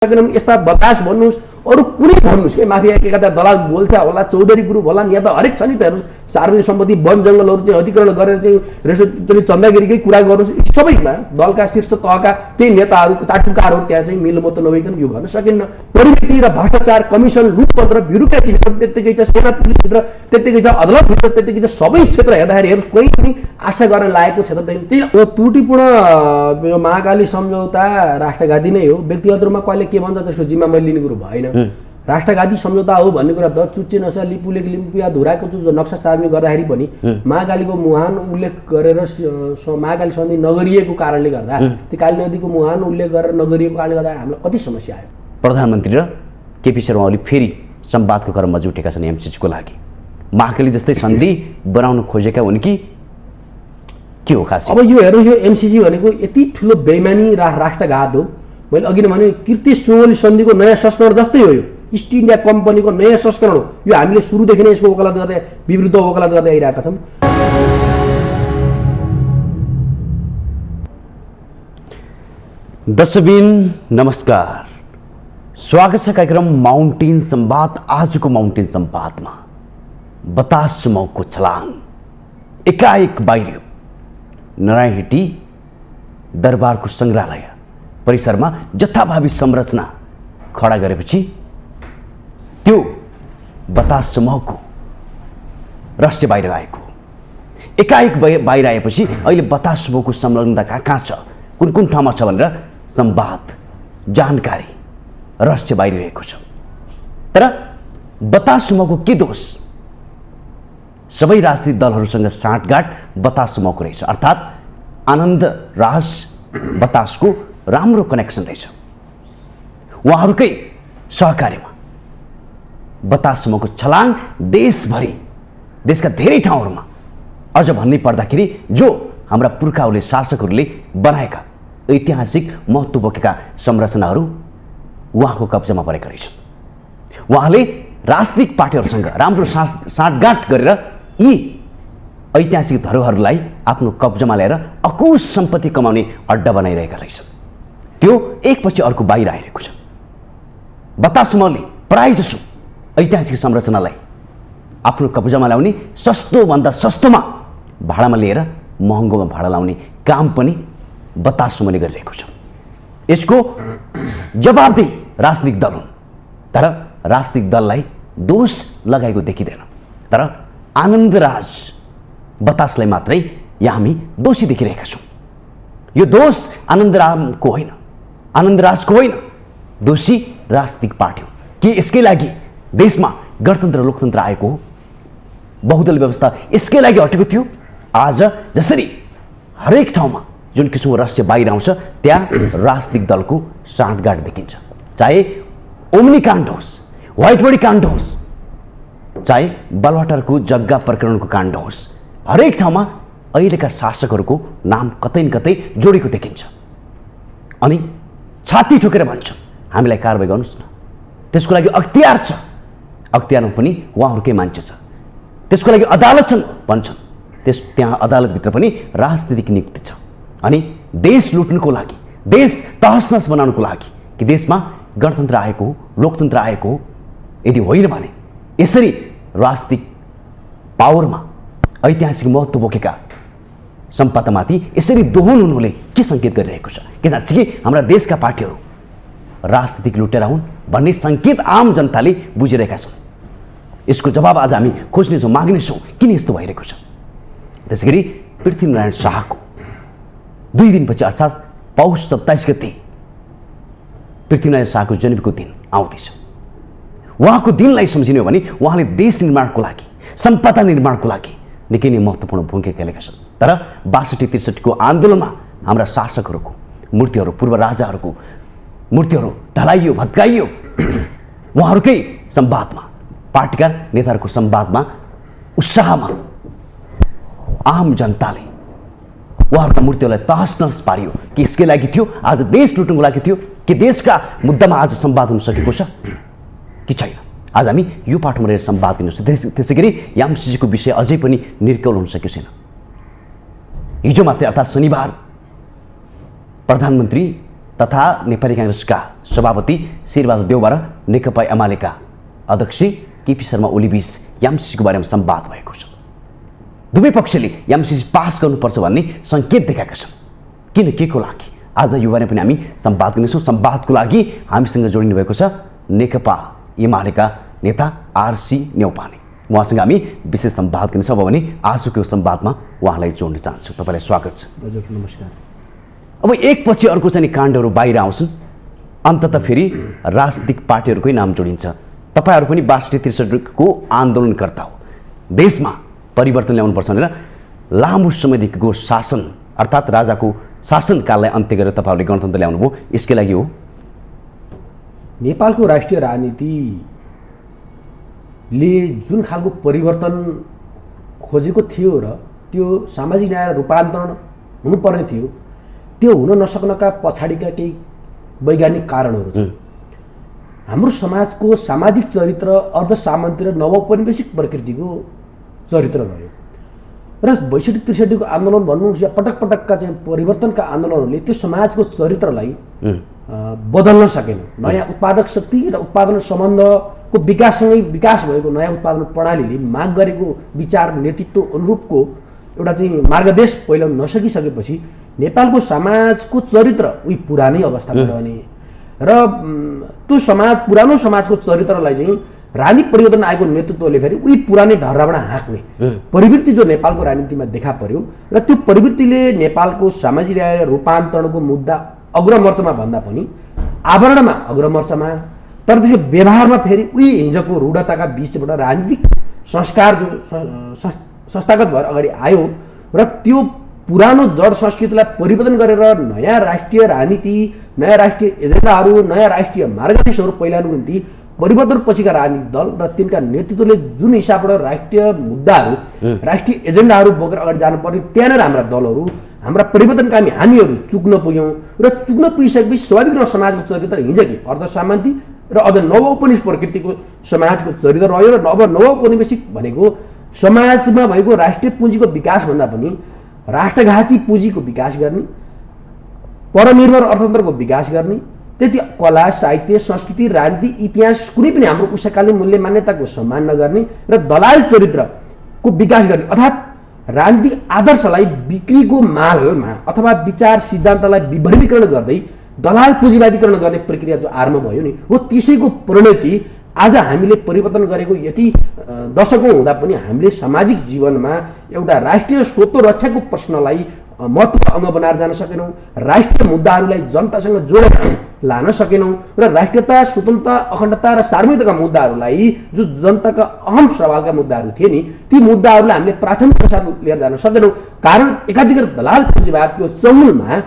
सकेनौँ। यस्ता बतास भन्नुहोस्, अरू कुनै भन्नुहोस् के माफिया एकाधा दलाल बोल्छ होला, चौधरी ग्रुप होला, यहाँ त हरेक छ नि त। हेर्नुहोस्, सार्वजनिक सम्पत्ति वन जङ्गलहरू चाहिँ अधिग्रहण गरेर चाहिँ चन्दागिरीकै कुरा गर्नुहोस्, सबैमा दलका शीर्ष तहका त्यही नेताहरू चाटुकारहरू त्यहाँ चाहिँ मिलमत नभइकन यो गर्न सकिन्न। प्रवृत्ति र भ्रष्टाचार, कमिसन, लुटपत्र, ब्युरोक्रेसीभित्र त्यत्तिकै छ, सेना पुलिसभित्र त्यत्तिकै छ, अदालतभित्र त्यत्तिकै छ। सबै क्षेत्र हेर्दाखेरि हेर्नुहोस्, कोही पनि आशा गर्न लागेको क्षेत्र त्यही त्रुटिपूर्ण महाकाली सम्झौता राष्ट्रघाती नै हो। व्यक्तिगत रूपमा कहिले के भन्छ त्यसको जिम्मा मैले लिने कुरो भएन। राष्ट्रघाती सम्झौता हो भन्ने कुरा त चुच्चे नसा लिपुलेक लिम्पिया धुराको नक्सा सार्वजनिक गर्दाखेरि पनि महाकालीको मुहान उल्लेख गरेर महाकाली सन्धि नगरिएको कारणले गर्दा, त्यो काली नदीको मुहान उल्लेख गरेर नगरिएको कारणले गर्दा हामीलाई कति समस्या आयो। प्रधानमन्त्री र केपी शर्मा ओली फेरि संवादको क्रममा जुटेका छन् एमसिसीको लागि। महाकाली जस्तै सन्धि बनाउन खोजेका हुन् कि के हो खास? अब यो हेर्नु, यो एमसिसी भनेको यति ठुलो बेइमानी राष्ट्रघात हो। मैले अघि नै भने कीर्ति सोहोली सन्धिको नयाँ संस्करण जस्तै हो। यो इस्ट इन्डिया कम्पनीको नयाँ संस्करण हो। यो हामीले सुरुदेखि नै यसको वकालत गर्दै विरुद्ध वकालत गर्दै आइरहेका छौँ। दर्शकबिन नमस्कार, स्वागत छ कार्यक्रम माउन्टेन संवाद। आजको माउन्टेन संवादमा बतास सुमाउको छलाङ एकाएक बाहिरियो। नारायणहिटी दरबारको सङ्ग्रहालय परिसरमा जथाभावी संरचना खडा गरेपछि त्यो बतास समूहको रहस्य बाहिर आएको। एकाएक बाहिर आएपछि अहिले बतास समूहको संलग्नता कहाँ छ, कुन कुन ठाउँमा छ भनेर संवाद, जानकारी, रहस्य बाहिरिरहेको छ। तर बतास समूहको के दोष? सबै राजनीतिक दलहरूसँग साँठगाँठ बतास समूहको रहेछ, अर्थात् आनन्द राज बतासको राम्रो कनेक्सन रहेछ। उहाँहरूकै सहकार्यमा बतास समूहको छलाङ देशभरि, देशका धेरै ठाउँहरूमा, अझ भन्नै पर्दाखेरि जो हाम्रा पुर्खाहरूले, शासकहरूले बनाएका ऐतिहासिक महत्त्व बोकेका संरचनाहरू उहाँको कब्जामा परेका रहेछन्। उहाँले राजनीतिक पार्टीहरूसँग राम्रो साँठगाँठ गरेर यी ऐतिहासिक धरोहरलाई आफ्नो कब्जामा ल्याएर अकुश सम्पत्ति कमाउने अड्डा बनाइरहेका रहेछन्। त्यो एकपछि अर्को बाहिर आइरहेको छ। बतास समूहले प्रायःजसो ऐतिहासिक संरचनालाई आफ्नो कब्जामा ल्याउने, सस्तोभन्दा सस्तोमा भाडामा लिएर महँगोमा भाडा लाउने काम पनि बतास समूहले गरिरहेको छ। यसको जवाबदेही राजनीतिक दल हुन्, तर राजनीतिक दललाई दोष लगाएको देखिँदैन। तर आनन्दराज बतासलाई मात्रै यहाँ हामी दोषी देखिरहेका छौँ। यो दोष आनन्दरामको होइन, आनन्दराजको होइन, दोषी राजनीतिक पार्टी हो। कि यसकै लागि देशमा गणतन्त्र लोकतन्त्र आएको हो? बहुदलीय व्यवस्था यसकै लागि हटेको थियो? आज जसरी हरेक ठाउँमा जुन किसिमको रहस्य बाहिर आउँछ त्यहाँ राजनीतिक दलको साँठगाँठ देखिन्छ। चाहे ओम्नी काण्ड होस्, व्हाइट बडी काण्ड होस्, चाहे बालवाटारको जग्गा प्रकरणको काण्ड होस्, हरेक ठाउँमा अहिलेका शासकहरूको नाम कतै न कतै जोडेको देखिन्छ। अनि छाती ठोकेर भन्छ हामीलाई कारबाही गर्नुहोस् न। त्यसको लागि अख्तियार छ, अख्तियारमा पनि उहाँहरूकै मान्छे छ। त्यसको लागि अदालत छन् भन्छन्, त्यहाँ अदालतभित्र पनि राजनीतिक नियुक्ति छ। अनि देश लुट्नुको लागि, देश तहसनहस बनाउनुको लागि कि देशमा गणतन्त्र आएको हो, लोकतन्त्र आएको हो? यदि होइन भने यसरी राजनीतिक पावरमा ऐतिहासिक महत्त्व बोकेका सम्पदामाथि यसरी दोहन हुनुले के सङ्केत गरिरहेको छ? के साँच्चै हाम्रा देशका पार्टीहरू राजनीतिक लुटेरा हुन् भन्ने सङ्केत आम जनताले बुझिरहेका छन्। यसको जवाब आज हामी खोज्नेछौँ, माग्नेछौँ, किन यस्तो भइरहेको छ। त्यसैगरी पृथ्वीनारायण शाहको 2 दिनपछि अर्थात् पौष 27 गते पृथ्वीनारायण शाहको जन्मको दिन आउँदैछ। उहाँको दिनलाई सम्झिने हो भने उहाँले देश निर्माणको लागि, सम्पदा निर्माणको लागि निकै नै महत्त्वपूर्ण भूमिका खेलेका छन्। तर 62-63 को आन्दोलनमा हाम्रा शासकहरूको मूर्तिहरू, पूर्व राजाहरूको मूर्तिहरू ढलाइयो, भत्काइयो। उहाँहरूकै संवादमा, पार्टीका नेताहरूको संवादमा, उत्साहमा आम जनताले उहाँहरूका मूर्तिहरूलाई तहस-नहस पारियो। कि यसकै लागि थियो? आज देश लुट्नुको लागि थियो कि देशका मुद्दामा आज संवाद हुन सकेको छ कि छैन? आज हामी यो पाठमा रहेर संवाद दिनुहोस्। त्यसैगरी एमसिसीको विषय अझै पनि निर्कौल हुन सकेको छैन। हिजो मात्रै अर्थात् शनिबार प्रधानमन्त्री तथा नेपाली काङ्ग्रेसका सभापति शेरबहादुर देउवा र नेकपा एमालेका अध्यक्ष केपी शर्मा ओलीबीच एमसीसीको बारेमा संवाद भएको छ। दुवै पक्षले एमसीसी पास गर्नुपर्छ भन्ने सङ्केत देखाएका छन्। किन, के को लागि? आज यो बारेमा पनि हामी संवाद गर्नेछौँ। संवादको लागि हामीसँग जोडिनु भएको छ नेकपा एमालेका नेता आरसी न्यौपाने। उहाँसँग हामी विशेष संवाद गर्नेछौँ। अब भने आजको संवादमा उहाँलाई जोड्न चाहन्छु। तपाईँलाई स्वागत छ। हजुर नमस्कार। अब एकपछि अर्को चाहिँ काण्डहरू बाहिर आउँछन्। अन्ततः फेरि राजनीतिक पार्टीहरूकै नाम जोडिन्छ। तपाईँहरू पनि 62-63को आन्दोलनकर्ता हो। देशमा परिवर्तन ल्याउनुपर्छ भनेर लामो समयदेखिको शासन अर्थात् राजाको शासनकाललाई अन्त्य गरेर तपाईँहरूले गणतन्त्र ल्याउनुभयो। यसकै लागि हो नेपालको राष्ट्रिय राजनीतिले जुन खालको परिवर्तन खोजेको थियो र त्यो सामाजिक न्याय रूपान्तरण हुनुपर्ने थियो, त्यो हुन नसक्नका पछाडिका केही वैज्ञानिक कारणहरू छन्। हाम्रो समाजको सामाजिक चरित्र अर्धसामन्ती र नवौपनिवेशिक प्रकृतिको चरित्र रह्यो र 62-63को आन्दोलन भन्नुहोस् या पटक पटकका चाहिँ परिवर्तनका आन्दोलनहरूले त्यो समाजको चरित्रलाई बदल्न सकेन। नयाँ उत्पादक शक्ति र उत्पादन सम्बन्धको विकाससँगै विकास भएको नयाँ उत्पादन प्रणालीले माग गरेको विचार नेतृत्व अनुरूपको एउटा चाहिँ मार्गदेश पहिल्याउन नसकिसकेपछि नेपालको समाजको चरित्र उही पुरानै अवस्थामा रहने र त्यो पुरानो समाजको चरित्रलाई चाहिँ राजनीतिक परिवर्तन आएको नेतृत्वले फेरि उही पुरानै ढर्राबाट हाँक्ने प्रवृत्ति जो नेपालको राजनीतिमा देखा पर्यो र त्यो प्रवृत्तिले नेपालको सामाजिक न्याय रूपान्तरणको मुद्दा अग्रमर्चमा भन्दा पनि आवरणमा अग्रमर्चमा, तर त्यसको व्यवहारमा फेरि उही हिजोको रूढताका बीचबाट राजनीतिक संस्कार जो संस्थागत भएर अगाडि आयो र त्यो पुरानो जड संस्कृतिलाई परिवर्तन गरेर नयाँ राष्ट्रिय राजनीति, नयाँ राष्ट्रिय एजेन्डाहरू, नयाँ राष्ट्रिय मार्गदर्शनहरू पहिलाउनुको निम्ति परिवर्तन पछिका राजनीतिक दल र तिनका नेतृत्वले जुन हिसाबबाट राष्ट्रिय मुद्दाहरू, राष्ट्रिय एजेन्डाहरू बोकेर अगाडि जानुपर्ने त्यहाँनिर हाम्रा दलहरू, हाम्रा परिवर्तनकामी हामीहरू चुक्न पुग्यौँ र चुक्न पुगिसकेपछि स्वाभाविक रूपमा समाजको चरित्र हिजोकी अर्धसामन्ती र अझ नवौपनिवेशिक प्रकृतिको समाजको चरित्र रह्यो र नवौपनिवेशिक भनेको समाजमा भएको राष्ट्रिय पुँजीको विकास भन्दा पनि राष्ट्रघाती पुँजीको विकास गर्ने, परनिर्भर अर्थतन्त्रको विकास गर्ने, त्यति कला, साहित्य, संस्कृति, राजनीति, इतिहास कुनै पनि हाम्रो उषाकालीन मूल्य मान्यताको सम्मान नगर्ने र दलाल चरित्रको विकास गर्ने अर्थात् राजनीतिक आदर्शलाई बिक्रीको मालमा अथवा विचार सिद्धान्तलाई विभर्मीकरण गर्दै दलाल पुँजीवादीकरण गर्ने प्रक्रिया जो आरम्भ भयो नि, हो त्यसैको परिणति आज हामीले परिवर्तन गरेको यति दशकौँ हुँदा पनि हामीले सामाजिक जीवनमा एउटा राष्ट्रिय स्वत्व रक्षाको प्रश्नलाई महत्त्वपूर्ण अङ्ग बनाएर जान सकेनौँ, राष्ट्रिय मुद्दाहरूलाई जनतासँग जोडेर लान सकेनौँ र राष्ट्रियता, स्वतन्त्रता, अखण्डता र सार्वभौमिकताका मुद्दाहरूलाई जो जनताका अहम सवालका मुद्दाहरू थिए नि, ती मुद्दाहरूलाई हामीले प्राथमिकताका साथ लिएर जान सकेनौँ। कारण एकाधिकार दलाल पुँजीवादको चौमुलमा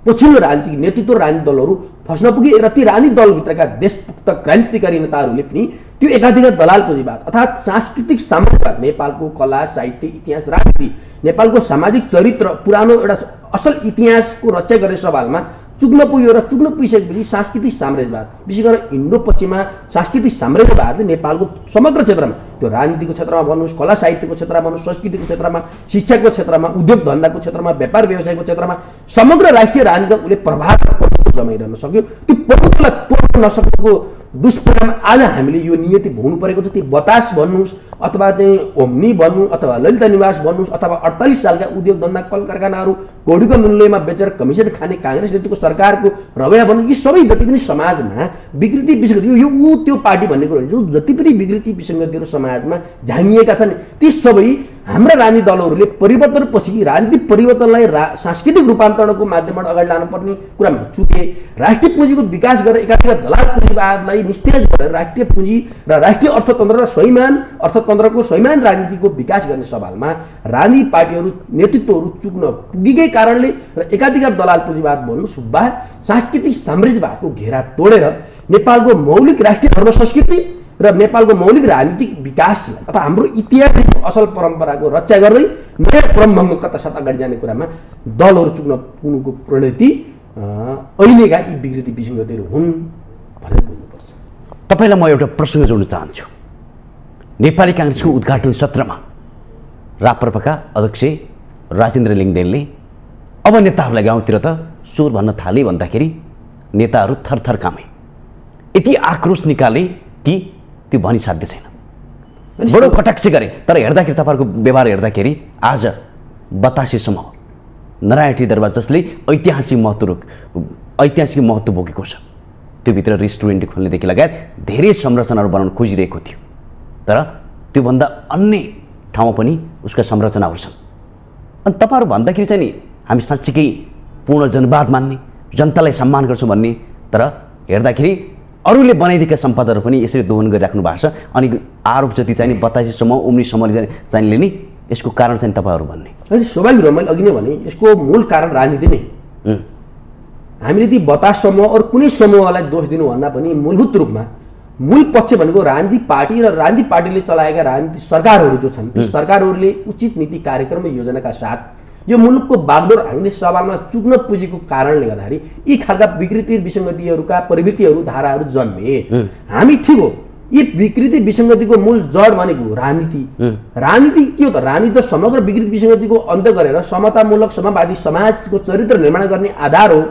पछिल्लो राजनीतिक नेतृत्व राजनीतिक दलहरू फस्न पुगे र ती राजनीतिक दलभित्रका देशभक्त क्रान्तिकारी नेताहरूले पनि त्यो एकाधिकार दलाल पुँजीवाद अर्थात् सांस्कृतिक साम्राज्यवाद, नेपालको कला, साहित्य, इतिहास, राजनीति, नेपालको सामाजिक चरित्र, पुरानो एउटा असल इतिहासको रक्षा गर्ने सवालमा चुक्न पुग्यो र चुक्न पुगिसकेपछि सांस्कृतिक साम्राज्यवाद, विशेष गरेर इन्डो पश्चिममा सांस्कृतिक साम्राज्यवादले नेपालको समग्र क्षेत्रमा, त्यो राजनीतिको क्षेत्रमा भन्नुहोस्, कला साहित्यको क्षेत्रमा भन्नुहोस्, संस्कृतिको क्षेत्रमा, शिक्षाको क्षेत्रमा, उद्योग धन्दाको क्षेत्रमा, व्यापार व्यवसायको क्षेत्रमा समग्र राष्ट्रिय राजनीतिमा उसले प्रभाव जमाइरहन सक्यो। त्यो प्रभुत्वलाई तोड्न नसक्नुको दुष्परिणाम आज हामीले यो नियति भोग्नु परेको छ। ती बतास भन्नुहोस् अथवा चाहिँ ओम्नी भन्नु अथवा ललिता निवास भन्नुहोस् अथवा 48 सालका उद्योग धन्दा कल कारखानाहरू कौडीको मूल्यमा बेचेर कमिसन खाने काङ्ग्रेस नेतृत्वको सरकारको रवैया भन्नु, यी सबै जति पनि समाजमा विकृति विसङ्गति यो त्यो पार्टी भन्ने कुरो जो जति पनि विकृति विसङ्गतिहरू समाजमा झामिएका छन्, ती सबै हाम्रा राजनीतिक दलहरूले परिवर्तनपछि राजनीतिक परिवर्तनलाई सांस्कृतिक रूपान्तरणको माध्यमबाट अगाडि लानुपर्ने कुरामा चुके। राष्ट्रिय पुँजीको विकास गरेर एकातिर दलाल पुँजीवादलाई निस्तेज गरेर राष्ट्रिय पुँजी र राष्ट्रिय अर्थतन्त्र र स्वाभिमान अर्थतन्त्रको स्वाभिमान राजनीतिको विकास गर्ने सवालमा राजनीतिक पार्टीहरू नेतृत्वहरू चुक्न पुगेकै कारणले र एकाधिकार दलाल पुँजीवाद भन्नुहोस् वा सांस्कृतिक साम्राज्यवादको घेरा तोडेर नेपालको मौलिक राष्ट्रिय धर्म संस्कृति र नेपालको मौलिक राजनीतिक विकासलाई अथवा हाम्रो इतिहासको असल परम्पराको रक्षा गर्दै नयाँ क्रमभङ्गका साथ अगाडि जाने कुरामा दलहरू चुक्न पुग्नुको परिणति अहिलेका यी विकृति विसङ्गतिहरू हुन् भनेर बुझ्नुपर्छ। तपाईँलाई म एउटा प्रश्न जोड्न चाहन्छु। नेपाली काङ्ग्रेसको उद्घाटन सत्रमा राप्रपाका अध्यक्ष राजेन्द्र लिङदेनले अब नेताहरूलाई गाउँतिर त स्वर भन्न थाले भन्दाखेरि नेताहरू थरथर कामे। यति आक्रोश निकाले कि त्यो भनिसाध्य छैन। बडो कटाक्ष गरे, तर हेर्दाखेरि तपाईँहरूको व्यवहार हेर्दाखेरि आज बतासे समूह, नरायणी दरबार जसले ऐतिहासिक महत्त्व बोकेको छ, त्योभित्र रेस्टुरेन्ट खोल्नेदेखि लगायत धेरै संरचनाहरू बनाउन खोजिरहेको थियो, तर त्योभन्दा अन्य ठाउँमा पनि उसका संरचनाहरू छन्। अनि तपाईँहरू भन्दाखेरि चाहिँ नि हामी साँच्चीकै पूर्ण जनवाद मान्ने, जनतालाई सम्मान गर्छौँ भन्ने, तर हेर्दाखेरि अरूले बनाइदिएका सम्पदाहरू पनि यसरी दोहन गरिराख्नु भएको छ। अनि आरोप जति चाहिँ नि बतासे समूह, उम्री समूहले चाहिँ लिने, यसको कारण चाहिँ तपाईँहरू भन्ने अहिले स्वाभाविक हो। मैले अघि नै भने यसको मूल कारण राजनीति नै। हामीले ती बतास समूह अरू कुनै समूहलाई दोष दिनुभन्दा पनि मूलभूत रूपमा मूल पक्ष भनेको राजनीतिक पार्टी र राजनीतिक पार्टीले चलाएका राजनीतिक सरकारहरू जो छन्, ती सरकारहरूले उचित नीति कार्यक्रम र योजनाका साथ यो मुलुकको बागडोर हामीले सवालमा चुक्न पुगेको कारणले गर्दाखेरि यी खालका विकृति विसङ्गतिहरूका प्रवृत्तिहरू धाराहरू जन्मे। हामी ठिक हो, यी विकृति विसङ्गतिको मूल जड भनेको राजनीति। राजनीति के हो त? राजनीति त समग्र विकृति विसङ्गतिको अन्त गरेर समतामूलक समाजवादी समाजको चरित्र निर्माण गर्ने आधार हो।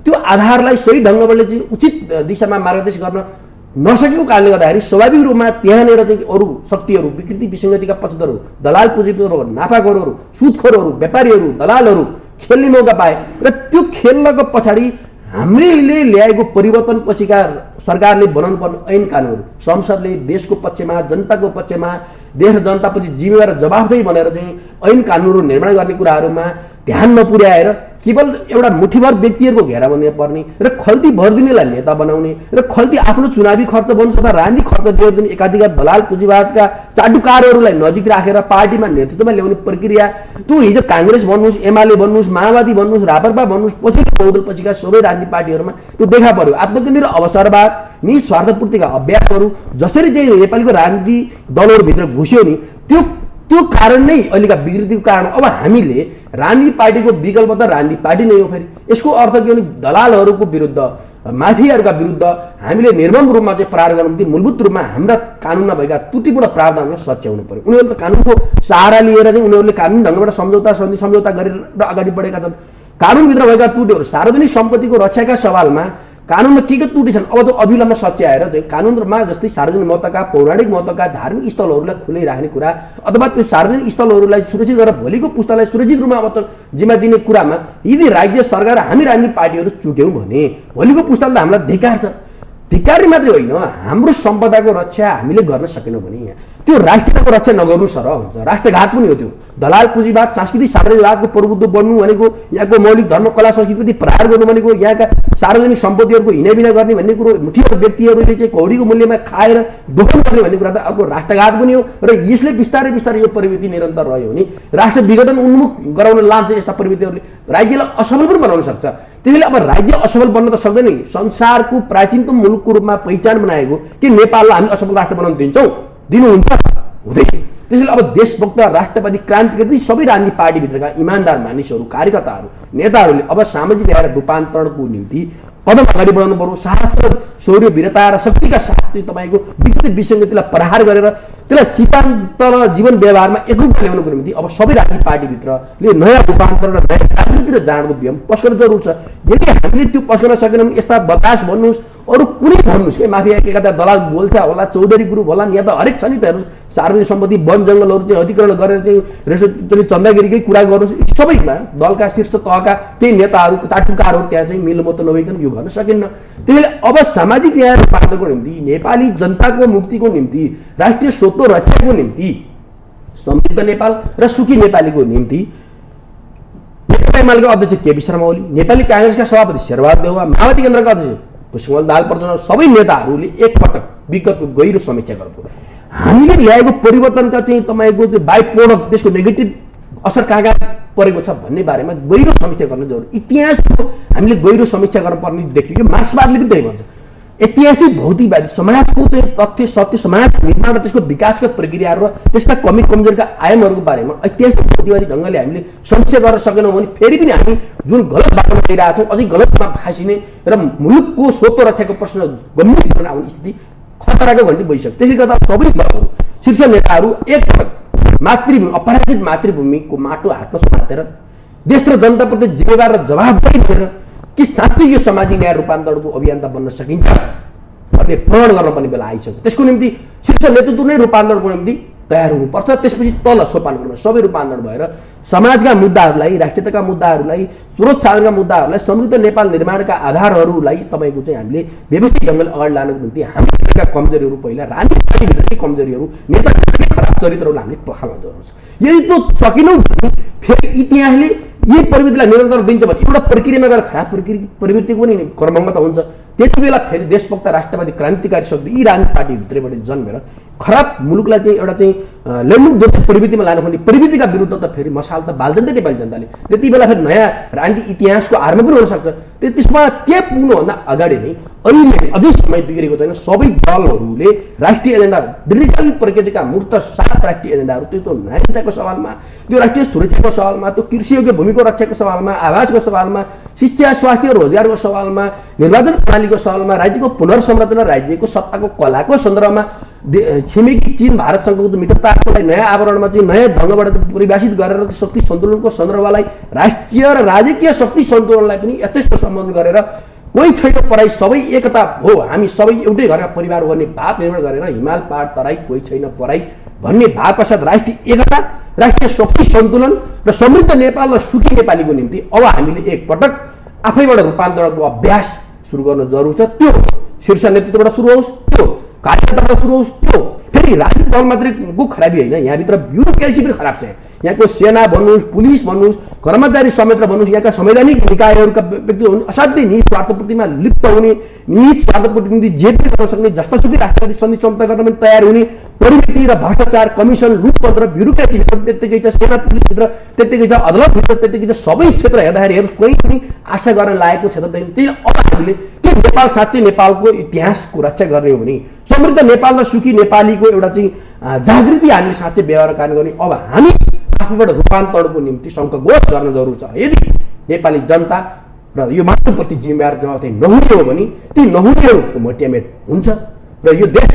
त्यो आधारलाई सही ढङ्गले चाहिँ उचित दिशामा मार्गदर्शन गर्न नसकेको कारणले गर्दाखेरि स्वाभाविक रूपमा त्यहाँनिर चाहिँ अरू शक्तिहरू, विकृति विसङ्गतिका पक्षधरहरू, दलाल पुँजीपतिहरू, नाफाखोरहरू, सुदखोरहरू, व्यापारीहरू, दलालहरू खेल्ने मौका पाए र त्यो खेल्नको पछाडि हामीले ल्याएको परिवर्तन पछिका सरकारले बनाउनु पर्ने ऐन कानुनहरू, संसदले देशको पक्षमा, जनताको पक्षमा, देश र जनतापछि जिम्मेवार र जवाफदेही भनेर चाहिँ ऐन कानुनहरू निर्माण गर्ने कुराहरूमा ध्यान नपुर्याएर केवल एउटा मुठीभर व्यक्तिहरूको घेरामा पर्ने र खल्ती भरिदिनेलाई नेता बनाउने र खल्ती आफ्नो चुनावी खर्च बनोस् अथवा राजनीतिक खर्च दिने एकाधिकार दलाल पुँजीवादका चाटुकारहरूलाई नजिक राखेर पार्टीमा नेतृत्वमा ल्याउने प्रक्रिया, त्यो हिजो काङ्ग्रेस भन्नुहोस्, एमाले भन्नुहोस्, माओवादी भन्नुहोस्, राप्रपा भन्नुहोस्, पछिका बहुदल पछिका सबै राजनीतिक पार्टीहरूमा त्यो देखा पर्यो। आत्मकेन्द्रित अवसरवाद, निस्वार्थपूर्तिका अभ्यासहरू जसरी चाहिँ नेपालीको राजनीतिक दलहरूभित्र घुस्यो नि, त्यो कारण नै अहिलेका विकृतिको कारण। अब हामीले राजनीतिक पार्टीको विकल्प त राजनीतिक पार्टी नै हो। फेरि यसको अर्थ के भने दलालहरूको विरुद्ध, माफियाहरूका विरुद्ध हामीले निर्मम रूपमा चाहिँ प्रहार गर्नु निम्ति मूलभूत रूपमा हाम्रा कानुनमा भएका त्रुटिपूर्ण प्रावधानलाई सच्याउनु पर्यो। उनीहरूले त कानुनको सहारा लिएर चाहिँ उनीहरूले कानुनी ढङ्गबाट सम्झौता गरेर अगाडि बढेका छन्। कानुनभित्र भएका त्रुटिहरू, सार्वजनिक सम्पत्तिको रक्षाका सवालमा कानुनमा के त्रुटि छन् अब त अविलम्ब सच्याएर चाहिँ कानुनमा जस्तै सार्वजनिक महत्त्वका, पौराणिक महत्त्वका धार्मिक स्थलहरूलाई खुलै राख्ने कुरा अथवा त्यो सार्वजनिक स्थलहरूलाई सुरक्षित गरेर भोलिको पुस्तालाई सुरक्षित रूपमा अब त जिम्मा दिने कुरामा यदि राज्य सरकार हामी राजनीतिक पार्टीहरू चुक्यौँ भने भोलिको पुस्ताले त हामीलाई धिक्कार छ। धिक्कारी मात्रै होइन, हाम्रो सम्पदाको रक्षा हामीले गर्न सकेनौँ भने त्यो राष्ट्रियताको रक्षा नगर्नु सरह हुन्छ, राष्ट्रघात पनि हो। त्यो दलाल पुँजीवाद, सांस्कृतिक साम्राज्यवादको प्रभुत्व बन्नु भनेको, यहाँको मौलिक धर्म कला संस्कृति प्रहार गर्नु भनेको, यहाँका सार्वजनिक सम्पत्तिहरूको हिनाबिना गर्ने भन्ने कुरो, मुठीभर व्यक्तिहरूले चाहिँ कौडीको मूल्यमा खाएर दोहन गर्ने भन्ने कुरा त अर्को राष्ट्रघात पनि हो। र यसले बिस्तारै बिस्तारै यो प्रवृत्ति निरन्तर रह्यो भने राष्ट्र विघटन उन्मुख गराउन लान्छ। यस्ता प्रवृत्तिहरूले राज्यलाई असफल पनि बनाउन सक्छ। त्यसैले अब राज्य असफल बन्न त सक्दैन। संसारको प्राचीनतम मुलुकको रूपमा पहिचान बनाएको कि नेपाललाई हामी असफल राष्ट्र बनाउन दिनुहुन्छ हुँदैन। त्यसैले अब देशभक्त, राष्ट्रवादी, क्रान्तिकारी सबै राजनीतिक पार्टीभित्रका इमान्दार मानिसहरू, कार्यकर्ताहरू, नेताहरूले अब सामाजिक न्याय र रूपान्तरणको निम्ति कदम अगाडि बढाउनु पर्यो। साहस र शौर्य, वीरता र शक्तिका साथ चाहिँ तपाईँको विकृति विसङ्गतिलाई प्रहार गरेर त्यसलाई सिद्धान्त र जीवन व्यवहारमा एकरूपता ल्याउनुको निम्ति अब सबै राजनीतिक पार्टीभित्रले नयाँ रूपान्तरण र नयाँ जागृति र जाँडको व्यायाम पस्कन जरुर छ। यदि हामीले त्यो पस्कन सकेनौँ भने यस्ता बतास भन्नुहोस्, अरू कुनै भन्नुहोस्, के माफिया एकातिर दलाल बोल्छ होला, चौधरी ग्रुप होला, यहाँ त हरेक छ नि त। हेर्नुहोस्, सार्वजनिक सम्पत्ति वन जङ्गलहरू चाहिँ अधिग्रहण गरेर चाहिँ चन्दागिरीकै कुरा गर्नुहोस्, सबैमा दलका शीर्ष तहका त्यही नेताहरू, चाटुकारहरू त्यहाँ चाहिँ मिलमत नभइकन यो गर्न सकिन्न। त्यसैले अब सामाजिक न्याय रूपान्तरणको निम्ति, नेपाली जनताको मुक्तिको निम्ति, राष्ट्रिय स्वत्व रक्षाको निम्ति, समृद्ध नेपाल र सुखी नेपालीको निम्ति नेकपा एमालेका अध्यक्ष केपी शर्मा ओली, नेपाली काङ्ग्रेसका सभापति शेरबहादुर देउवा, माओवादी केन्द्रका अध्यक्ष पुष्पकमल दाहाल प्रचण्ड, सबै नेताहरूले एकपटक विगतको गहिरो समीक्षा गर्नु। हामीले ल्याएको परिवर्तनका चाहिँ तपाईँको चाहिँ बाइ प्रोडक्ट, त्यसको नेगेटिभ असर कहाँ कहाँ परेको छ भन्ने बारेमा गहिरो समीक्षा गर्न जरुरी। इतिहासको हामीले गहिरो समीक्षा गर्नुपर्ने देखियो कि मार्क्सवादले पनि त्यही भन्छ। ऐतिहासिक भौतिकवादी समाजको चाहिँ तथ्य, सत्य, समाज निर्माण र त्यसको विकासका प्रक्रियाहरू र त्यसका कमी कमजोरीका आयामहरूको बारेमा ऐतिहासिक भौतिकवादी ढङ्गले हामीले समीक्षा गर्न सकेनौँ भने फेरि पनि हामी जुन गलत बाटोमा गइरहेका छौँ, अझै गलतमा फाँसिने र मुलुकको स्वत्व रक्षाको प्रश्न गम्भीर गर्न आउने स्थिति खतराको घन्टी बजिसक्यो। त्यसले गर्दा सबै दलहरू, शीर्ष नेताहरू एकपटक मातृभूमि, अपराजित मातृभूमिको माटो हातमा समातेर देश र जनताप्रति जिम्मेवार र जवाबदेही लिएर कि साँच्चै यो सामाजिक न्याय रूपान्तरणको अभियन्ता बन्न सकिन्छ भन्ने प्रण गर्न पनि बेला आइसक्यो। त्यसको निम्ति शीर्ष नेतृत्व नै रूपान्तरणको निम्ति तयार हुनुपर्छ। त्यसपछि तल सोपानमा सबै रूपान्तरण भएर समाजका मुद्दाहरूलाई, राष्ट्रियताका मुद्दाहरूलाई, स्रोत साधनका मुद्दाहरूलाई, समृद्ध नेपाल निर्माणका आधारहरूलाई तपाईँको चाहिँ हामीले व्यवस्थित ढङ्गले अगाडि लानको निम्ति हामीका कमजोरीहरू पहिला राजनीतिक पार्टीभित्रकै कमजोरीहरू, नेताभित्रकै खराब चरित्रहरूलाई हामीले पखाल्न जरुरी छ। यदि त्यो सकेनौँ भने फेरि इतिहासले यही प्रवृत्तिलाई निरन्तर दिन्छ भने एउटा प्रक्रियामा गएर खराब प्रवृत्तिको पनि क्रमबद्ध हुन्छ। त्यति बेला फेरि देशभक्त राष्ट्रवादी क्रान्तिकारी शक्ति यी राजनीतिक पार्टीभित्रैबाट जन्मेर खराब मुलुकलाई चाहिँ एउटा चाहिँ लैङ्गिक प्रवृत्तिमा लानु खोज्ने प्रवृत्तिका विरुद्ध त फेरि मसाल त बाल्छन् नेपाली जनताले। त्यति बेला फेरि नयाँ राजनीतिक इतिहासको आरमा पनि हुनसक्छ। त्यसमा त्यहाँ पुग्नुभन्दा अगाडि नै अहिले अझै समय बिग्रेको छैन। सबै दलहरूले राष्ट्रिय एजेन्डा, दीर्घकालीन प्रकृतिका मूर्त 7 राष्ट्रिय एजेन्डाहरू, त्यो नागरिकताको सवालमा, त्यो राष्ट्रिय सुरक्षाको सवालमा, त्यो कृषियोग्य भूमिको रक्षाको सवालमा, आवासको सवालमा, शिक्षा, स्वास्थ्य, रोजगारको सवालमा, निर्वाचन प्रणालीको सवालमा, राज्यको पुनर्संरचना, राज्यको सत्ताको कलाको सन्दर्भमा, छिमेकी चीन भारतसँगको मित्रतालाई नयाँ आवरणमा चाहिँ नयाँ ढङ्गबाट परिभाषित गरेर शक्ति सन्तुलनको सन्दर्भलाई, राष्ट्रिय र राजकीय शक्ति सन्तुलनलाई पनि यथेष्ट सम्बोधन गरेर कोही छैन पराई सबै एकता हो, हामी सबै एउटै घरका परिवार गर्ने भाव निर्माण गरेर हिमाल पहाड तराई कोही छैन पराई भन्ने भाव पश्चात राष्ट्रिय एकता, राष्ट्रिय शक्ति सन्तुलन र समृद्ध नेपाल र सुखी नेपालीको निम्ति अब हामीले एकपटक आफैबाट रूपान्तरणको अभ्यास सुरु गर्न जरुरी छ। त्यो शीर्ष नेतृत्वबाट सुरु होस्, त्यो कार्यकर्ताबाट सुरु होस्, त्यो फेरि राजनीतिक दल मात्रैको खराबी होइन, यहाँभित्र ब्युरोक्रेसी पनि खराब छ। यहाँको सेना भन्नुहोस्, पुलिस भन्नुहोस्, कर्मचारी समेत भन्नुहोस्, यहाँका संवैधानिक निकायहरूका व्यक्ति असाध्यै निहित स्वार्थपूर्तिमा लिप्त हुने, निहित स्वार्थपूर्ति निम्ति जे पनि गर्न सक्ने, जस्तासुकै राष्ट्रवादी सन्धि सम्झौता गर्न पनि तयार हुने प्रवृत्ति र भ्रष्टाचार, कमिसन, लुटतन्त्र, ब्युरोक्रेसी त्यत्तिकै छ, सेना पुलिसभित्र त्यत्तिकै छ, अदालतभित्र त्यत्तिकै छ। सबै क्षेत्र हेर्दाखेरि कोही पनि आशा गर्न लागेको क्षेत्र छैन। त्यही अब हामीले के नेपाल साँच्चै नेपालको इतिहासको रक्षा गर्ने हो भने समृद्ध नेपाल र सुखी नेपालीको एउटा चाहिँ जागृति हामीले साँच्चै व्यवहार कार्य गर्ने अब हामी आफूबाट रूपान्तरणको निम्ति सङ्कल्प गर्न जरुरी छ। यदि नेपाली जनता र यो मातृप्रति जिम्मेवार जवाफदेही नहुने हो भने ती नहुनेहरूको मट्यामेट हुन्छ र यो देश,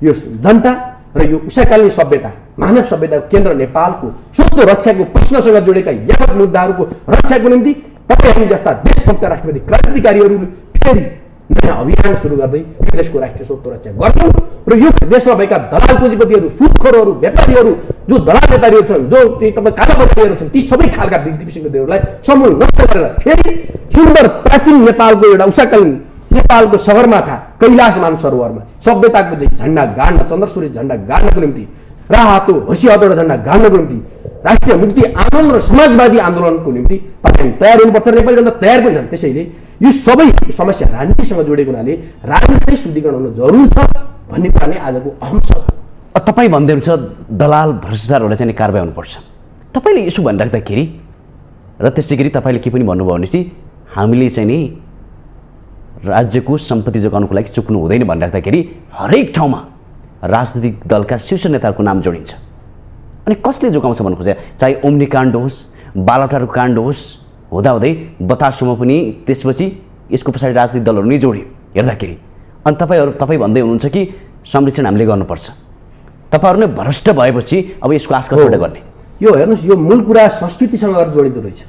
यो जनता र यो उषाकालीन सभ्यता, मानव सभ्यताको केन्द्र नेपालको स्वतन्त्र रक्षाको प्रश्नसँग जोडेका यावत मुद्दाहरूको रक्षाको निम्ति तपाईँ हामी जस्ता देशभक्त राष्ट्रवादी क्रान्तिकारीहरूले फेरि नयाँ अभियान सुरु गर्दै यो देशको राष्ट्रिय स्वतन्त्र रक्षा गर्छौँ र यो देशमा भएका दलाल पुँजीपतिहरू, सुदखोरहरू, व्यापारीहरू, जो दलाल व्यापारीहरू छन्, जो तपाईँ काला बजारीहरू छन्, ती सबै खालका विषयहरूलाई समूल नष्ट गरेर फेरि सुन्दर प्राचीन नेपालको एउटा उषाकालीन नेपालको सगरमाथा कैलाश मानसरोवरमा सभ्यताको चाहिँ झन्डा गाड्न, चन्द्रसूर्य झन्डा गाड्नको निम्ति, राहतो हँसी हतौडा झन्डा गाड्नको निम्ति, राष्ट्रिय मुक्ति आन्दोलन र समाजवादी आन्दोलनको निम्ति तपाईँ तयार हुनुपर्छ। नेपाली जनता तयार पनि छन्। त्यसैले यो सबै समस्या राजनीतिसँग जोडेको हुनाले राजनीतिकै शुद्धिकरण हुन जरुरी छ भन्ने कुरा नै आजको अहम सवाल। तपाईँ भन्दै हुनुहुन्छ दलाल भ्रष्टाचारहरूलाई चाहिँ कारबाही हुनुपर्छ। तपाईँले यसो भनिराख्दाखेरि र त्यसै गरी तपाईँले के पनि भन्नुभयो भनेपछि हामीले चाहिँ नि राज्यको सम्पत्ति जोगाउनुको लागि चुक्नु हुँदैन भनिराख्दाखेरि हरेक ठाउँमा राजनीतिक दलका शीर्ष नेताहरूको नाम जोडिन्छ। अनि कसले जोगाउँछ भन्नु खोजे, चाहे ओम्नी काण्ड होस्, बालुवाटारको काण्ड होस्, हुँदाहुँदै बताससम्म पनि त्यसपछि यसको पछाडि राजनीतिक दलहरू नै जोड्यो हेर्दाखेरि। अनि तपाईँ भन्दै हुनुहुन्छ कि संरक्षण हामीले गर्नुपर्छ। तपाईँहरू नै भ्रष्ट भएपछि अब यसको आश कसबाट गर्ने? यो हेर्नुहोस्, यो मूल कुरा संस्कृतिसँग जोडिँदो रहेछ।